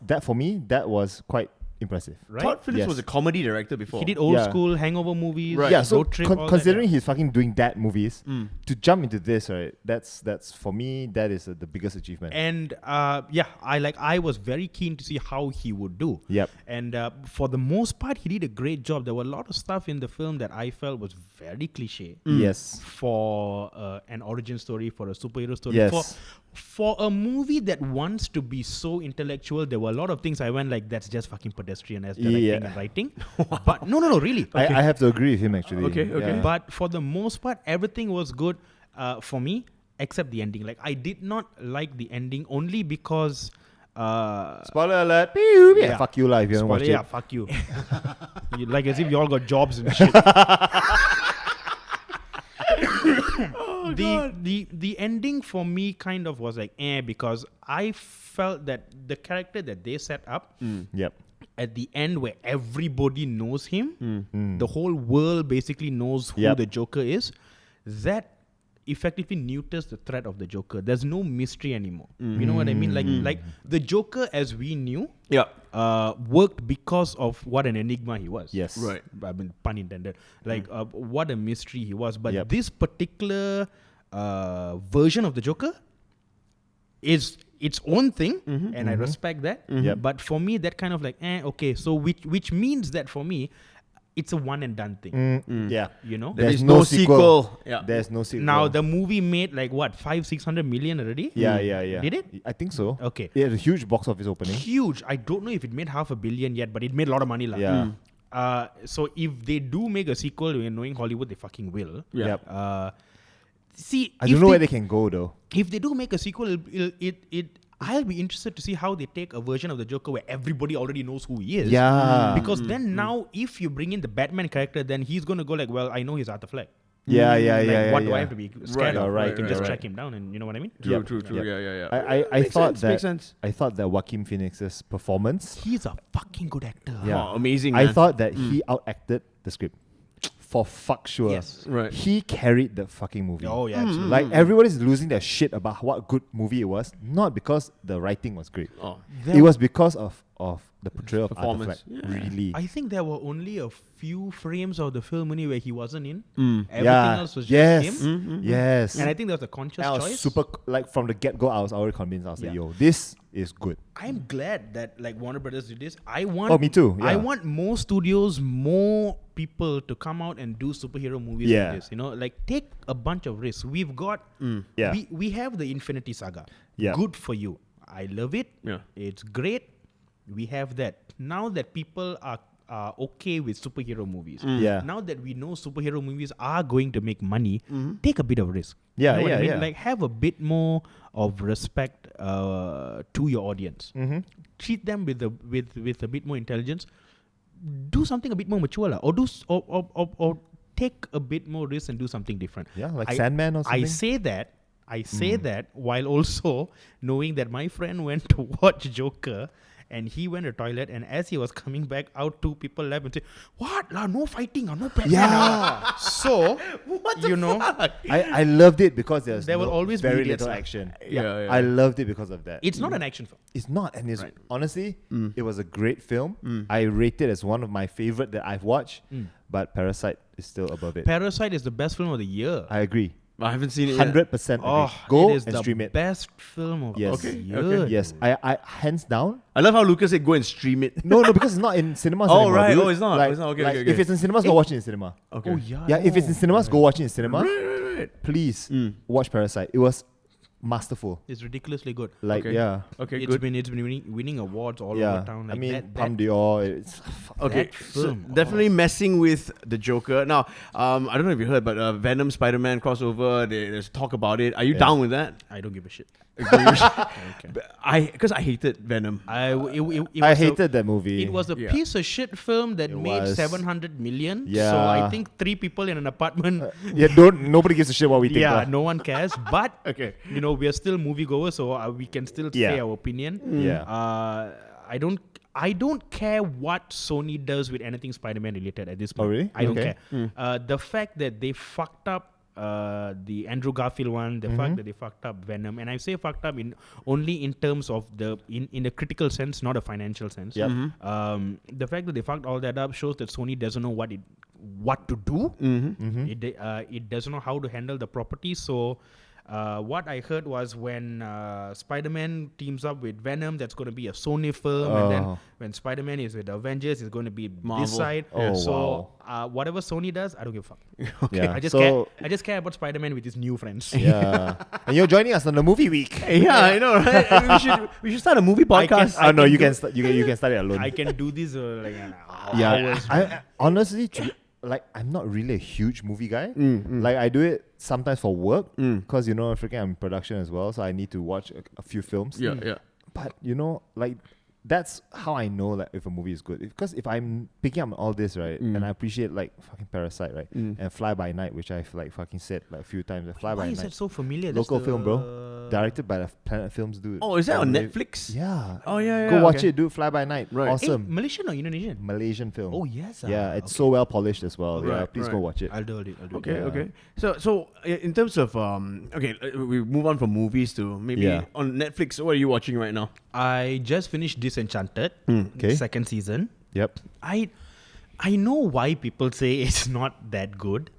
S5: that for me. That was quite impressive.
S2: right?
S4: Todd Phillips
S5: Yes.
S4: was a comedy director before.
S2: He did old
S5: Yeah.
S2: school hangover movies,
S5: Yeah, so
S2: road trip, all that,
S5: considering
S2: yeah.
S5: he's fucking doing that movies, to jump into this, right? That's for me, that is the biggest achievement.
S2: And I was very keen to see how he would do.
S5: Yep.
S2: And for the most part, he did a great job. There were a lot of stuff in the film that I felt was very cliche.
S5: Yes.
S2: For an origin story, for a superhero story,
S5: Yes.
S2: for a movie that wants to be so intellectual, there were a lot of things I went like, that's just fucking pedestrian as directing
S5: Yeah.
S2: and writing. But no, really.
S5: I have to agree with him actually.
S4: Okay.
S5: Yeah.
S2: But for the most part, everything was good for me, except the ending. Like, I did not like the ending only because...
S5: Spoiler alert. Pew, yeah.
S2: Yeah.
S5: Fuck you live. You haven't watched
S2: yeah,
S5: it.
S2: fuck you. Like as if you all got jobs and shit. The ending for me kind of was like because I felt that the character that they set up
S5: Yep.
S2: at the end, where everybody knows him, the whole world basically knows who
S5: Yep.
S2: the Joker is, that effectively neuters the threat of the Joker. There's no mystery anymore. You know what I mean? Like the Joker as we knew worked because of what an enigma he was.
S5: Yes.
S4: Right.
S2: I mean, pun intended. Like what a mystery he was. But
S5: Yep.
S2: this particular version of the Joker is its own thing, and I respect that.
S5: Yep.
S2: But for me, that kind of like, okay, so which means that for me, it's a one and done thing.
S5: Yeah.
S2: You know?
S4: There
S5: There's
S4: is
S5: no
S4: no
S5: sequel.
S4: sequel. Yeah.
S5: There's no sequel.
S2: Now the movie made like what, 500-600 million already?
S5: Yeah.
S2: Did it?
S5: I think so.
S2: Okay.
S5: It had a huge box office opening.
S2: Huge. I don't know if it made 500 million yet, but it made a lot of money.
S5: Yeah.
S2: So if they do make a sequel, knowing Hollywood, they fucking will.
S4: Yeah.
S5: Yep.
S2: See,
S5: I
S2: if
S5: don't know where they can go though.
S2: if they do make a sequel, I'll be interested to see how they take a version of the Joker where everybody already knows who he is.
S5: Yeah.
S2: Because then now, if you bring in the Batman character, then he's going to go like, well, I know he's Arthur Fleck.
S5: Yeah.
S2: Like, what do
S5: yeah.
S2: I have to be scared of?
S5: right,
S2: I can
S5: right,
S2: just
S5: right.
S2: track him down, and you know what I mean?
S5: Yep,
S4: True.
S5: yep.
S4: Yeah.
S5: I
S4: Makes
S5: thought
S4: sense,
S5: that
S4: makes sense.
S5: I thought that Joaquin Phoenix's performance.
S2: He's a fucking good actor.
S5: Yeah.
S4: Oh, amazing,
S5: I
S4: man.
S5: thought that he outacted the script. For fuck sure.
S2: Yes.
S4: Right.
S5: He carried the fucking movie.
S2: Oh, yeah, absolutely.
S5: Like everybody's losing their shit about what good movie it was, not because the writing was great.
S4: Oh.
S5: It was because of the portrayal of Arthur
S4: Performance.
S5: Fleck.
S4: Yeah.
S5: Really.
S2: I think there were only a few frames of the film only where he wasn't in.
S4: Mm.
S2: Everything
S5: yeah.
S2: else was just
S5: yes.
S2: him.
S5: Yes.
S2: And I think that was a conscious
S5: I was
S2: choice.
S5: super like from the get go. I was already convinced. I was like,
S2: Yeah.
S5: "Yo, this is good."
S2: I'm glad that like Warner Brothers did this. I want.
S5: Oh, me too,
S2: I
S5: yeah.
S2: want more studios, more people to come out and do superhero movies
S5: Yeah.
S2: like this. You know, like take a bunch of risks. We've got.
S5: Yeah.
S2: We have the Infinity Saga.
S5: Yeah.
S2: Good for you. I love it.
S4: Yeah.
S2: It's great. We have that. Now that people are okay with superhero movies.
S5: Yeah.
S2: Now that we know superhero movies are going to make money, take a bit of risk.
S5: Yeah,
S2: You know what I
S5: yeah,
S2: mean?
S5: yeah.
S2: Like have a bit more of respect to your audience. Treat them with a bit more intelligence. Do something a bit more mature, or or take a bit more risk and do something different.
S5: Yeah, like Sandman or something.
S2: I say that while also knowing that my friend went to watch Joker and he went to the toilet, and as he was coming back out, two people left and said, "What? No fighting, no Batman."
S5: Yeah.
S2: So, you know,
S5: I loved it because
S2: There will always be
S5: very
S2: idiots,
S5: little
S2: lah.
S5: action.
S4: Yeah.
S5: I loved it because of that.
S2: it's not an action film.
S5: It's not, and it's honestly, it was a great film. I rate it as one of my favorite that I've watched, but Parasite is still above it.
S2: Parasite is the best film of the year.
S5: I agree,
S4: I haven't seen it yet.
S5: 100%.
S2: Oh,
S5: agree. Go
S2: it is
S5: and
S2: the
S5: stream it.
S2: best film of
S5: Yes.
S2: the
S5: Okay,
S2: year.
S5: Yes, I hands down.
S4: I love how Lucas said go and stream it.
S5: No, because it's not in cinemas.
S4: Oh,
S5: anymore,
S4: right.
S5: dude.
S4: Oh, it's not.
S5: Like,
S4: Oh, it's not. Okay,
S5: like,
S4: okay, okay.
S5: If it's in cinemas, go watch it in cinema.
S4: Okay.
S2: Oh yeah.
S5: Yeah, if it's in cinemas, go watch it in cinema.
S4: Right.
S5: Please watch Parasite. It was masterful.
S2: It's ridiculously good.
S5: Like
S4: Okay.
S5: yeah,
S4: Okay,
S2: It's
S4: good.
S2: been winning awards all
S5: yeah.
S2: over town. Like
S5: I mean,
S2: that
S5: Palme d'Or. It's
S4: Okay,
S2: That
S4: so
S2: film,
S4: definitely messing with the Joker. Now, I don't know if you heard, but Venom Spider-Man crossover. There's talk about it. Are you down with that?
S2: I don't give a shit.
S4: Because I hated Venom.
S2: I
S5: I hated that movie.
S2: It was a
S4: Yeah.
S2: piece of shit film that
S5: It
S2: made
S5: was.
S2: 700 million. So
S5: Yeah.
S2: I think 3 people in an apartment.
S5: yeah, nobody gives a shit what we think.
S2: Yeah,
S5: lah.
S2: no one cares. But
S4: Okay.
S2: you know, we are still moviegoers, so we can still
S5: Yeah.
S2: say our opinion.
S5: Yeah.
S2: I don't care what Sony does with anything Spider-Man related at this point.
S5: Oh, really?
S2: I don't
S5: Okay.
S2: care. The fact that they fucked up the Andrew Garfield one, the fact that they fucked up Venom, and I say fucked up only in terms of in the critical sense, not a financial sense.
S5: Yep.
S2: The fact that they fucked all that up shows that Sony doesn't know what to do. It doesn't know how to handle the property. So what I heard was when Spider-Man teams up with Venom, that's going to be a Sony film, and then when Spider-Man is with the Avengers, it's going to be
S4: Marvel.
S2: this side.
S5: Oh,
S2: so whatever Sony does, I don't give a fuck.
S5: Yeah.
S2: I just
S5: So-
S2: care. I just care about Spider-Man with his new friends.
S5: Yeah. And you're joining us on the movie week.
S4: Yeah, I know, right? we should start a movie podcast.
S5: Oh no, you can start. You can start it alone.
S2: I can do this
S5: Yeah,
S2: hours.
S5: I honestly, I'm not really a huge movie guy. Like I do it sometimes for work because freaking I'm in production as well, so I need to watch a few films.
S4: yeah.
S5: But that's how I know like if a movie is good. Because if I'm picking up all this, right, and I appreciate like fucking Parasite, right, and Fly By Night, which I've like fucking said like a few times. Like, Fly
S2: Why
S5: By
S2: is that
S5: Night,
S2: so familiar?
S5: local film, bro. Directed by the Planet Films dude.
S4: Oh, is that on
S5: They-
S4: Netflix?
S5: Yeah.
S4: Oh, yeah.
S5: Go watch
S4: okay.
S5: it, dude. Fly By Night.
S4: Right.
S5: Awesome.
S2: Malaysian or Indonesian?
S5: Malaysian film.
S2: Oh yes.
S5: Yeah, it's so well polished as well. Yeah,
S4: Right,
S5: please
S4: right.
S5: go watch it.
S2: I'll do it.
S4: Okay,
S5: Yeah.
S4: okay. So in terms of we move on from movies to maybe
S5: Yeah.
S4: on Netflix. What are you watching right now?
S2: I just finished Disenchanted,
S5: Okay.
S2: second season.
S5: Yep.
S2: I know why people say it's not that good,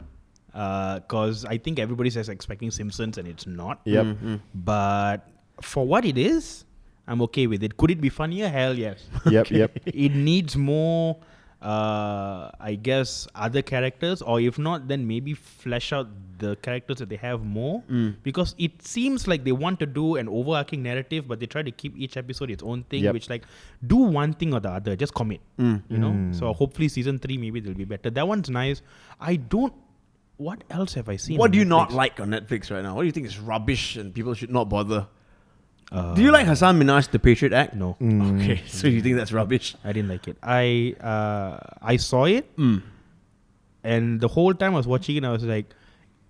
S2: because I think everybody's just expecting Simpsons and it's not.
S5: Yep.
S2: But for what it is, I'm okay with it. Could it be funnier? Hell yes.
S5: Yep. Yep.
S2: It needs more, I guess, other characters, or if not, then maybe flesh out the characters that they have more. Because it seems like they want to do an overarching narrative, but they try to keep each episode its own thing,
S5: Yep.
S2: which like do one thing or the other, just commit. You know. So hopefully season 3 maybe they'll be better. That one's nice. What else have I seen?
S4: What
S2: on
S4: do you not
S2: Netflix?
S4: like on Netflix right now? What do you think is rubbish and people should not bother? Do you like Hassan Minaj, The Patriot Act?
S2: No,
S4: Okay, so you think that's rubbish?
S2: I didn't like it. I saw it, and the whole time I was watching it, I was like,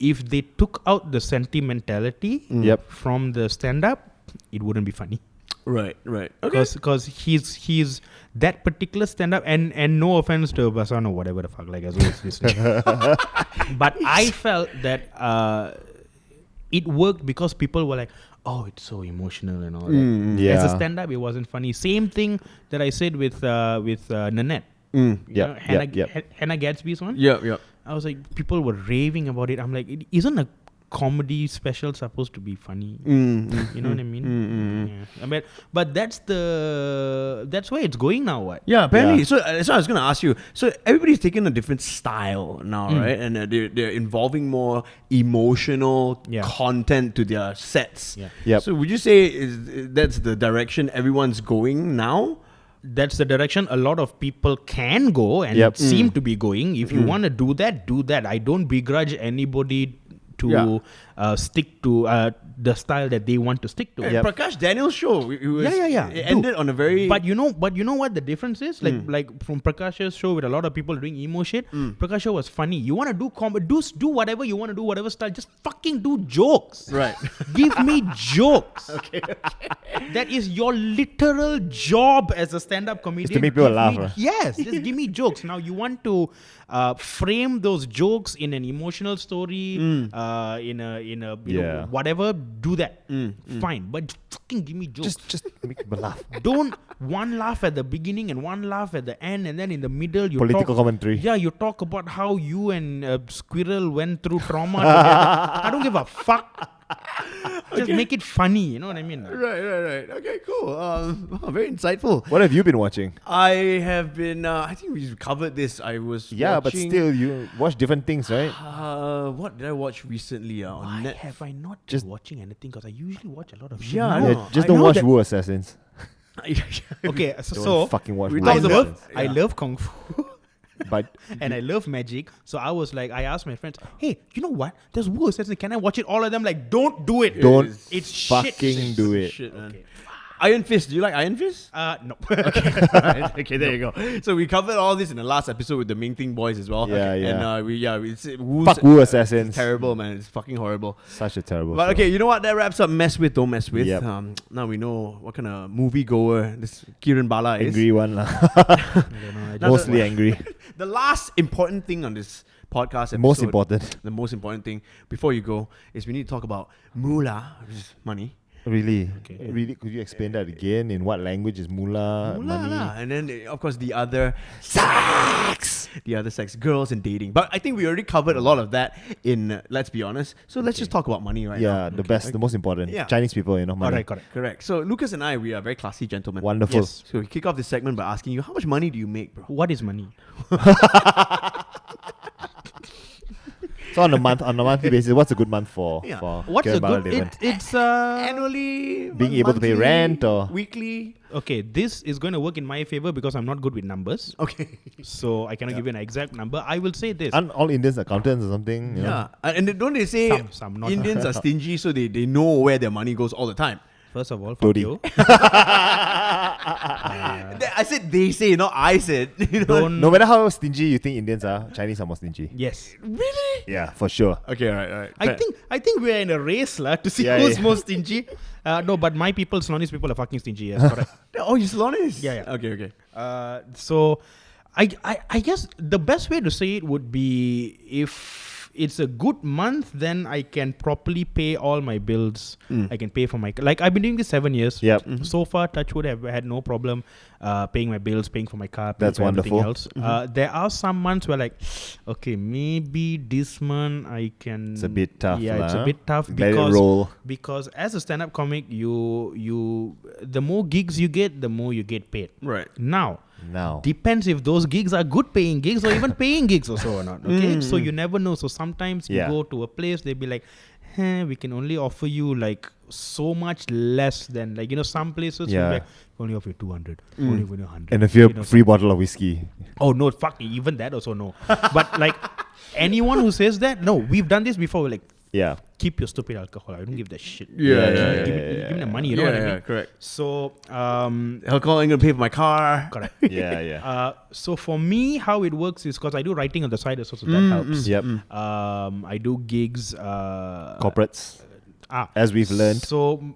S2: if they took out the sentimentality
S5: Yep.
S2: from the stand-up, it wouldn't be funny.
S4: Right. Okay.
S2: Because he's that particular stand-up, and no offense to Basan or whatever the fuck, like as always listening. But I felt that it worked because people were like, oh, it's so emotional and all that.
S5: Yeah.
S2: As a stand-up, it wasn't funny. Same thing that I said with Nanette. You know, Hannah Gadsby's one.
S4: Yeah.
S2: I was like, people were raving about it. I'm like, it isn't a comedy special supposed to be funny? You know what I mean? Yeah. I mean, but that's where it's going now. What?
S4: Yeah, apparently.
S5: Yeah.
S4: So that's what I was going to ask you. So everybody's taking a different style now, right? And they're involving more emotional
S2: Yeah.
S4: content to their sets.
S2: Yeah.
S5: Yep.
S4: So would you say that's the direction everyone's going now?
S2: That's the direction a lot of people can go and
S5: Yep.
S2: seem to be going. If you want to do that, do that. I don't begrudge anybody to stick to the style that they want to stick to.
S4: And
S5: Yep.
S4: Prakash Daniel's show, it was,
S2: Yeah.
S4: it ended on a very...
S2: But you know what the difference is? Like from Prakash's show with a lot of people doing emo shit, Prakash show was funny. You want to do comedy, do whatever you want to do, whatever style, just fucking do jokes.
S4: Right.
S2: Give me jokes. Okay. That is your literal job as a stand-up comedian.
S5: to make people
S2: Give
S5: laugh,
S2: me-
S5: right?
S2: Yes, just give me jokes. Now you want to frame those jokes in an emotional story, in a you know,
S5: Yeah.
S2: whatever. Do that. Fine, but fucking give me jokes.
S5: Just make people laugh.
S2: Don't one laugh at the beginning and one laugh at the end, and then in the middle you
S5: Political
S2: talk,
S5: commentary.
S2: Yeah, you talk about how you and Squirrel went through trauma together. I don't give a fuck. Just make it funny. You know what I mean?
S4: Right. Okay, cool. Very insightful.
S5: What have you been watching?
S4: I have been... I think we've covered this. I was
S5: Yeah, but
S4: watching,
S5: still, you watch different things, right?
S4: what did I watch recently on
S2: Why
S4: Net?
S2: have I not
S5: Just-
S2: been watching anything? Because I usually watch a lot of shit.
S4: Yeah, I
S2: now.
S4: know.
S5: Yeah, just
S4: I
S5: don't
S4: know
S5: watch
S4: that-
S5: Wu Assassins.
S2: Okay,
S5: Don't
S2: so
S5: fucking watch
S4: we
S5: Wu
S2: I
S4: talked
S2: love
S5: Assassins.
S2: I love kung fu.
S5: But
S2: And I love magic. So I was like, I asked my friends, hey, you know what? There's Wu Assassin. Can I watch it? All of them like, don't do it.
S5: don't
S2: It's
S5: fucking
S2: shit.
S5: do it.
S4: Shit, man.
S2: Okay.
S4: Iron Fist. Do you like Iron Fist?
S2: No.
S4: Alright, okay, there you go. So we covered all this in the last episode with the Ming Ting boys as well.
S5: Yeah, yeah.
S4: And it's Wu's,
S5: Fuck Wu Assassins.
S4: terrible, man. It's fucking horrible.
S5: Such a terrible.
S4: But
S5: show.
S4: okay, you know what? That wraps up Mess With, Don't Mess With.
S5: Yep.
S4: Now we know what kind of movie goer this Keren Bala is.
S5: Angry one lah.
S4: Now
S5: Mostly
S4: the-
S5: angry.
S4: The last important thing on this podcast episode,
S5: Most important.
S4: the most important thing before you go is we need to talk about moolah, which is money.
S5: Really? Really? Could you explain that again? In what language is moolah?
S4: Moolah
S5: Money?
S4: lah. And then of course the other sex, girls and dating. But I think we already covered a lot of that in Let's Be Honest. So let's just talk about money right now.
S5: Yeah, the best, the most important.
S4: Yeah.
S5: Chinese people, you know, money.
S2: Alright, correct.
S4: Correct. So Lucas and I, we are very classy gentlemen.
S5: Wonderful.
S2: Yes.
S4: So we kick off this segment by asking you, how much money do you make, bro?
S2: What is money?
S5: So on a monthly basis, what's a good month for
S4: Yeah.
S2: What's
S5: Keren
S2: a
S5: Bala
S2: good?
S5: Devan?
S2: It's
S4: Annually,
S5: Being able to pay
S4: monthly,
S5: rent or-
S4: weekly.
S2: okay. This is going to work in my favor because I'm not good with numbers,
S4: Okay.
S2: so I cannot give you an exact number. I will say this.
S5: Aren't all Indians accountants or something? You know?
S4: Yeah. And don't they say
S2: Some, not
S4: Indians are stingy, so they know where their money goes all the time?
S2: First of all, fuck
S5: Dodi.
S2: you.
S4: I said they say, not I said. You know?
S2: Don't.
S5: No matter how stingy you think Indians are, Chinese are more stingy.
S2: Yes.
S4: Really?
S5: Yeah, for sure.
S4: Okay, all right.
S2: I think we're in a race to see
S5: Yeah,
S2: who's
S5: yeah.
S2: most stingy. No, but my people, Slonis people, are fucking stingy. Yes, correct.
S4: Oh, you're Slonis?
S2: Yeah, yeah.
S4: Okay.
S2: So, I guess the best way to say it would be if it's a good month, then I can properly pay all my bills. I can pay for my I've been doing this 7 years.
S5: Yep.
S2: So far, touch wood, I've had no problem paying my bills, paying for my car, paying
S5: That's
S2: for everything
S5: wonderful.
S2: else. There are some months where okay, maybe this month I can.
S5: It's a bit tough.
S2: Yeah, it's a
S5: lah.
S2: bit tough
S5: Let it
S2: because
S5: roll.
S2: as a stand-up comic, you the more gigs you get, the more you get paid.
S4: Right.
S2: Now,
S5: Now.
S2: depends if those gigs are good paying gigs or even paying gigs or so or not. Okay, so you never know. So sometimes you
S5: Yeah.
S2: go to a place, they'll be like, we can only offer you so much less than some places will
S5: Yeah.
S2: be like, only offer you 200, only offer you 100.
S5: And a free,
S2: you know,
S5: free bottle of whiskey.
S2: Oh no, fuck me, even that also no. But anyone who says that, no, we've done this before. We're like,
S5: Yeah.
S2: keep your stupid alcohol. I don't give that shit.
S4: Yeah,
S2: Give me the money. You know what I mean?
S4: Correct.
S2: So,
S4: Alcohol ain't gonna pay for my car.
S2: correct.
S5: Yeah.
S2: So for me, how it works is because I do writing on the side, so that helps.
S5: Yep.
S2: I do gigs.
S5: Corporates, as we've learned.
S2: So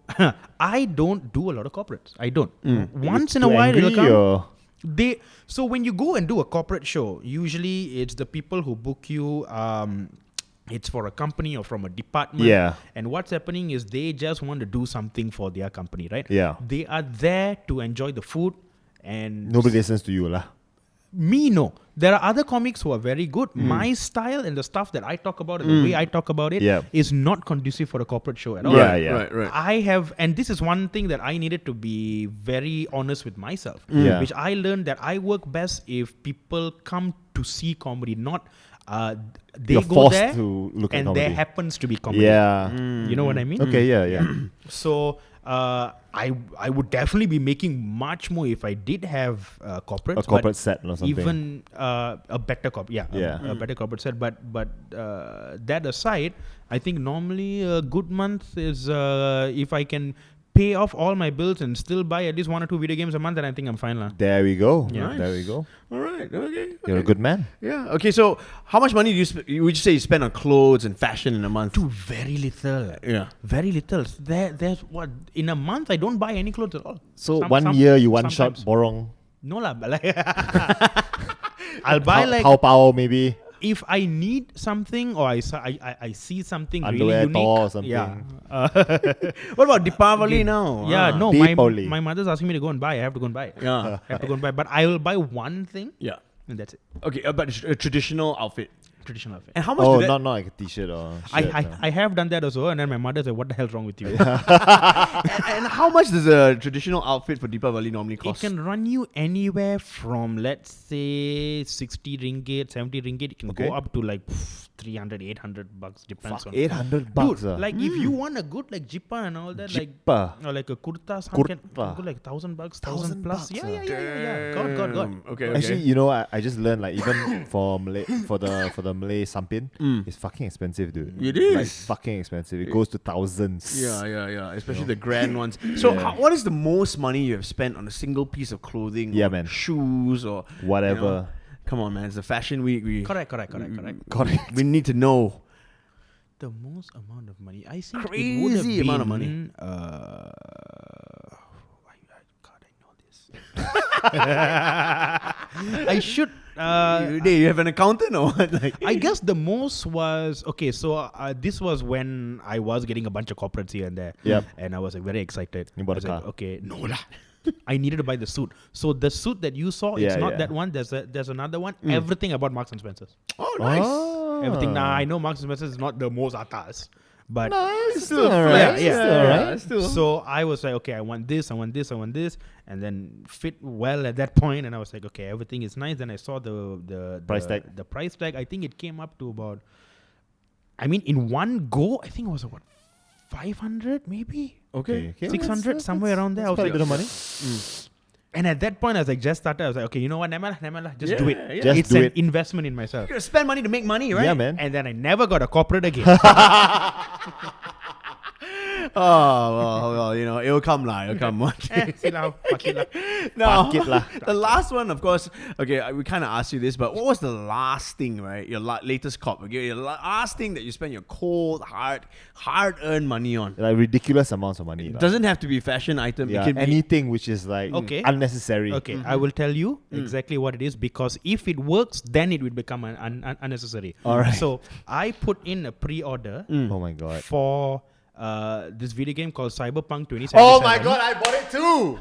S2: I don't do a lot of corporates. I don't. Once in
S5: Too
S2: a while it'll
S5: angry
S2: come.
S5: or-
S2: So when you go and do a corporate show, usually it's the people who book you. It's for a company or from a department.
S5: Yeah.
S2: And what's happening is they just want to do something for their company, right?
S5: Yeah.
S2: They are there to enjoy the food and
S5: Nobody listens to you lah.
S2: me, no. There are other comics who are very good. My style and the stuff that I talk about and the way I talk about it is
S5: Yeah.
S2: not conducive for a corporate show at all.
S5: Yeah.
S4: Right.
S2: I have, and this is one thing that I needed to be very honest with myself,
S5: Yeah.
S2: which I learned that I work best if people come to see comedy, not they
S5: You're
S2: go
S5: forced
S2: there
S5: to look at
S2: and
S5: comedy.
S2: there happens to be comedy.
S5: Yeah.
S2: You know what I mean?
S5: Okay, yeah.
S2: So I would definitely be making much more if I did have corporates.
S5: A corporate set or something.
S2: Even a better a better corporate set. But that aside, I think normally a good month is if I can pay off all my bills and still buy at least 1 or 2 video games a month, then I think I'm fine lah.
S5: There we go.
S2: Yeah.
S5: There we go.
S4: All right. Okay.
S5: You're a good man.
S4: Yeah. Okay. So, how much money would you say you spend on clothes and fashion in a month?
S2: Dude, very little.
S4: Yeah.
S2: Very little. There's what in a month I don't buy any clothes at all.
S5: So
S2: Some-
S5: 1
S2: some-
S5: year you one shot
S2: sometimes.
S5: borong.
S2: No lah, but I'll buy
S5: How power maybe.
S2: if I need something or I see something
S5: Underwear
S2: really unique.
S5: Thor or something.
S2: Yeah.
S4: What about Deepavali now?
S2: Yeah, no,
S5: Deepavali.
S2: my mother's asking me to go and buy. I have to go and buy.
S4: Yeah.
S2: I have to go and buy. But I will buy one thing
S4: Yeah.
S2: and that's it.
S4: Okay. But a traditional outfit.
S2: Traditional outfit.
S4: And how much?
S5: Oh,
S4: do that,
S5: not like a t-shirt or shirt.
S2: I have done that also, and then my mother said, "What the hell's wrong with you?"
S4: and how much does a traditional outfit for Deepavali normally
S2: It
S4: cost?
S2: can run you anywhere from, let's say, 60 ringgit, 70 ringgit. It can
S5: Okay.
S2: go up to 300, 800 bucks. Depends on.
S5: 800
S2: Dude,
S5: bucks.
S2: if you want a good jippa and all that,
S5: Jippa.
S2: or like a kurta, some can
S5: Kurta.
S2: go $1,000,
S5: 1,000
S2: plus.
S5: bucks,
S2: Yeah. God.
S4: Okay.
S5: Actually, you know, I just learned even for the Malay sampin, it's fucking expensive, dude.
S4: It
S5: Like,
S4: is.
S5: fucking expensive. It goes to thousands.
S4: Yeah. Especially the grand ones. So, what is the most money you have spent on a single piece of clothing?
S5: Yeah,
S4: or
S5: man.
S4: Shoes or
S5: Whatever.
S4: you know? Come on, man. It's the fashion week.
S2: Correct.
S4: We need to know.
S2: The most amount of money. I think
S4: Crazy
S2: it would have
S4: amount of
S2: been,
S4: money.
S2: I should.
S4: You have an accountant or what? Like,
S2: I guess the most was okay. So this was when I was getting a bunch of corporates here and there.
S5: Yep.
S2: And I was like very excited.
S5: You bought
S2: I was
S5: a
S2: like,
S5: car.
S2: okay, no lah. I needed to buy the suit. So the suit that you saw, it's
S5: Yeah,
S2: not
S5: yeah.
S2: that one. There's another one. Everything about Marks and Spencer's.
S4: oh, nice.
S2: Everything. Now I know Marks and Spencer's is not the most atas, but
S5: It's still alright.
S2: yeah.
S5: Still alright.
S2: So I was like, okay, I want this, and then fit well at that point, and I was like, okay, everything is nice. Then I saw the
S5: Price tag.
S2: The price tag. I think it came up to about. I mean, in one go, I think it was about 500 maybe.
S5: Okay.
S2: 600 somewhere around there. I was
S5: Quite a
S2: like,
S5: bit of money.
S2: and at that point, as I just started, I was like, okay, you know what, never mind, just do it.
S4: Yeah.
S5: Just
S2: It's
S5: do
S2: an
S5: it.
S2: investment in myself.
S4: You gotta spend money to make money, right?
S5: Yeah, man.
S2: And then I never got a corporate again.
S4: Well, it'll come lah. It'll come one day.
S2: See now, fuck it lah.
S4: No,
S5: Fuck it lah.
S4: the last one, of course. Okay, we kind of asked you this, but what was the last thing, right? Your latest cop, okay? Your last thing that you spent your cold, hard-earned money on.
S5: Like ridiculous amounts of money.
S4: It doesn't have to be a fashion item.
S5: Yeah,
S4: It can be
S5: anything which is like
S2: Okay.
S5: unnecessary.
S2: Okay, I will tell you exactly what it is, because if it works, then it will become unnecessary.
S5: All right.
S2: So I put in a pre-order
S5: Oh my god.
S2: for this video game called Cyberpunk 2077.
S5: Oh my god, I bought it too.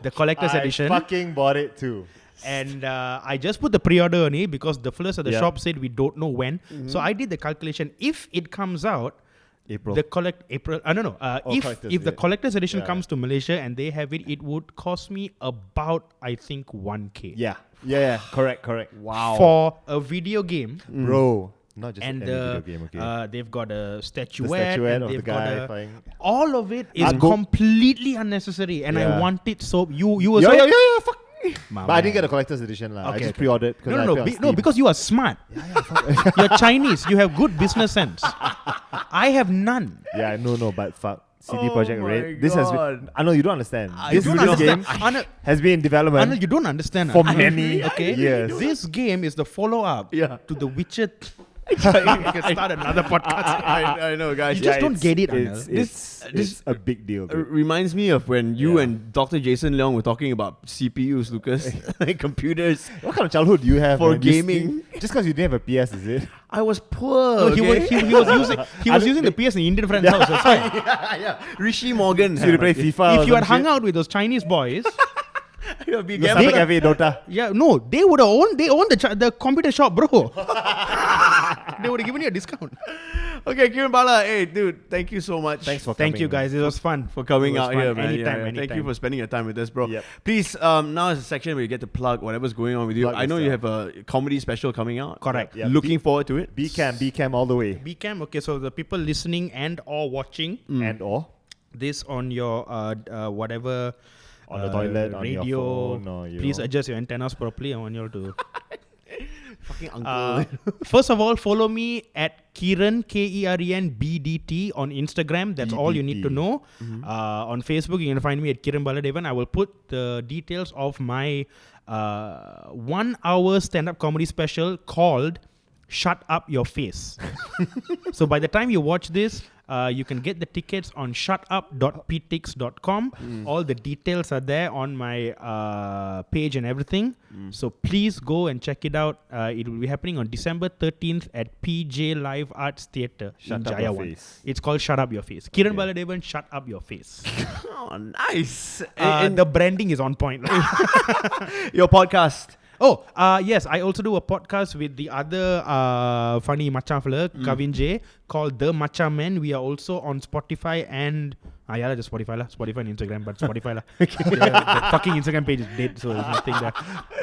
S2: The collector's edition.
S5: I fucking bought it too.
S2: And I just put the pre-order on it because the fellas at the
S5: Yeah.
S2: shop said we don't know when. So I did the calculation. If it comes out,
S5: April.
S2: the April. No.
S5: collector's,
S2: If the
S5: yeah.
S2: collector's edition
S5: Yeah.
S2: comes to Malaysia and they have it, it would cost me about, I think, 1K.
S5: Yeah. Correct.
S4: wow.
S2: For a video game.
S5: Bro. Not just
S2: And
S5: any video game, okay.
S2: they've got a
S5: the
S2: statuette,
S5: statuette
S2: and
S5: of the
S2: they've got
S5: guy flying.
S2: all of it is
S5: I'll go-
S2: completely unnecessary, and I
S5: Yeah.
S2: want it so you were
S5: Yeah,
S2: so
S5: fuck.
S2: My
S5: But I didn't
S2: man.
S5: get a collector's edition lah. I
S2: Okay,
S5: just
S2: okay.
S5: pre-ordered because I
S2: No,
S5: pay on
S2: no,
S5: Steam.
S2: because you are smart. You're Chinese. You have good business sense. I have none.
S5: Yeah, no, but fuck. CD
S4: Oh
S5: Projekt
S4: my
S5: Red. This has been.
S4: God.
S5: I know you don't understand.
S2: You
S5: This
S2: don't
S5: game
S2: understand. Anil,
S5: has been in development
S2: Anil, you don't understand.
S5: for
S2: Anil.
S5: many
S2: Okay.
S5: years.
S2: This game is the follow-up
S4: Yeah.
S2: to The Witcher. You can start another podcast.
S4: I know, guys.
S2: You just don't get it,
S5: It's,
S2: Anil.
S5: it's a big deal. dude.
S4: Reminds me of when you
S5: Yeah.
S4: and Dr. Jason Leong were talking about CPUs, Lucas, like computers.
S5: What kind of childhood do you have
S4: For
S5: man? You
S4: gaming?
S5: just because you didn't have a PS, is it?
S4: I was poor.
S2: No, he
S4: okay?
S2: was using the PS in the Indian friend's house. That's why.
S4: yeah. Rishi Morgan.
S5: So you play FIFA.
S2: If you had hung out with those Chinese boys,
S4: You'll be
S5: the
S4: gambling.
S5: Cyber Cafe Dota.
S2: yeah, no, they would have owned. They owned the computer shop, bro. They would have given you a discount.
S4: Okay, Keren Bala. Hey, dude, thank you so much.
S5: Thanks for
S2: Thank
S5: coming.
S2: you, guys. It was fun.
S4: for coming
S2: It was
S4: out
S2: fun.
S4: here, man.
S2: Anytime.
S4: Thank you for spending your time with us, bro.
S5: Yep.
S4: Please, now is a section where you get to plug whatever's going on with you.
S5: Plug
S4: I know you
S5: yourself.
S4: have a comedy special coming out.
S2: Correct.
S5: Yep.
S4: Looking forward to it.
S5: B Cam all the way.
S2: Bcam. Okay, so the people listening and or watching
S5: And or
S2: this on your whatever
S5: on the toilet, on your
S2: radio,
S5: phone, or
S2: please adjust your antennas properly. I want you all to.
S4: Fucking uncle.
S2: First of all, follow me at Keren Keren BDT on Instagram. That's all you need to
S5: BDT.
S2: know. On Facebook, you can find me at Keren Bala Devan. I will put the details of my 1 hour stand-up comedy special called "Shut Up Your Face." So by the time you watch this, you can get the tickets on shutup.ptix.com. All the details are there on my page and everything. So please go and check it out. It will be happening on December 13th at PJ Live Arts Theatre in
S5: Shut Up Your
S2: Jayawan.
S5: Face.
S2: It's called Shut Up Your Face. Keren
S5: Okay.
S2: Bala Devan, Shut Up Your Face.
S4: Oh, nice.
S2: And the branding is on point.
S4: your podcast.
S2: Oh, yes. I also do a podcast with the other funny macha fella, Kavin J, called The Macha Men. We are also on Spotify and... yeah, just Spotify lah. Spotify and Instagram, but Spotify lah. The fucking Instagram page is dead, so there's nothing there.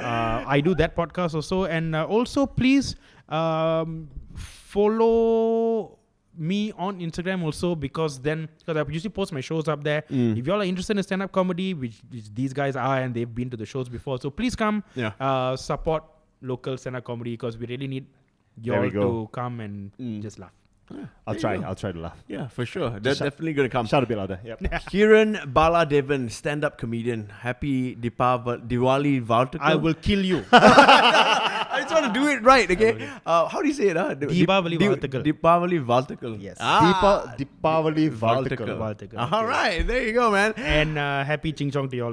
S2: I do that podcast also. And also, please follow me on Instagram also, because I usually post my shows up there. If y'all are interested in stand-up comedy, which these guys are, and they've been to the shows before, so please come support local stand-up comedy, because we really need you
S5: There we
S2: all
S5: go.
S2: to come and just laugh.
S5: I'll try to laugh.
S4: Yeah, for sure. That's definitely going to come.
S5: Shout a bit louder. Yep.
S4: Keren Bala Devan, stand-up comedian. Happy Diwali Vartakal.
S2: I will kill you.
S4: I just want to do it right, okay? How do you say it?
S2: Deepavali Vartakal.
S4: Deepavali Vartakal.
S2: Yes.
S5: Deepavali Vartakal.
S2: Vartakal.
S4: All right, there you go, man.
S2: And happy Ching Chong to you all.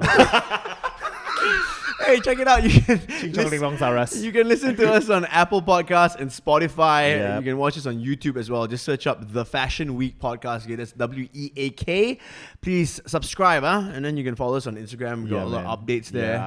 S4: Hey, check it out. You can
S5: Ching Chong Ling Long Saras.
S4: You can listen to us on Apple Podcasts and Spotify.
S5: Yep.
S4: You can watch us on YouTube as well. Just search up The Fashion Week Podcast. Okay, that's WEAK. Please subscribe, and then you can follow us on Instagram. We got a lot of updates there.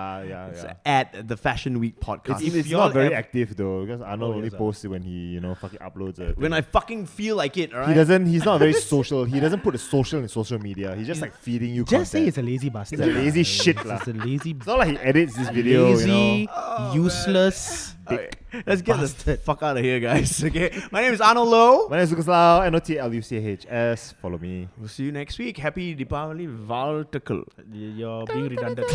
S4: It's at The Fashion Week Podcast.
S5: It's
S2: y'all
S5: not very
S2: have-
S5: active though, because Arnold only
S2: yes,
S5: posts it when he, fucking uploads it.
S4: When I fucking feel like it, alright?
S5: He's not very social. He doesn't put the social in social media. He's just like feeding you
S2: Just say
S5: content.
S2: it's a lazy bastard.
S5: He's a lazy shit lah.
S2: It's a lazy,
S5: It's not like he edits this video,
S2: lazy, useless.
S4: Alright, let's get the fuck out of here, guys. Okay, my name is Arnold Lowe.
S5: My name is Lucas Lau, NOTLUCHS. Follow me.
S4: We'll see you next week. Happy Deepavali Vartakal.
S2: You're being redundant.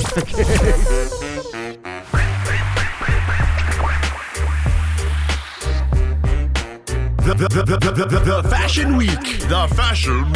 S3: The Fashion Week. The Fashion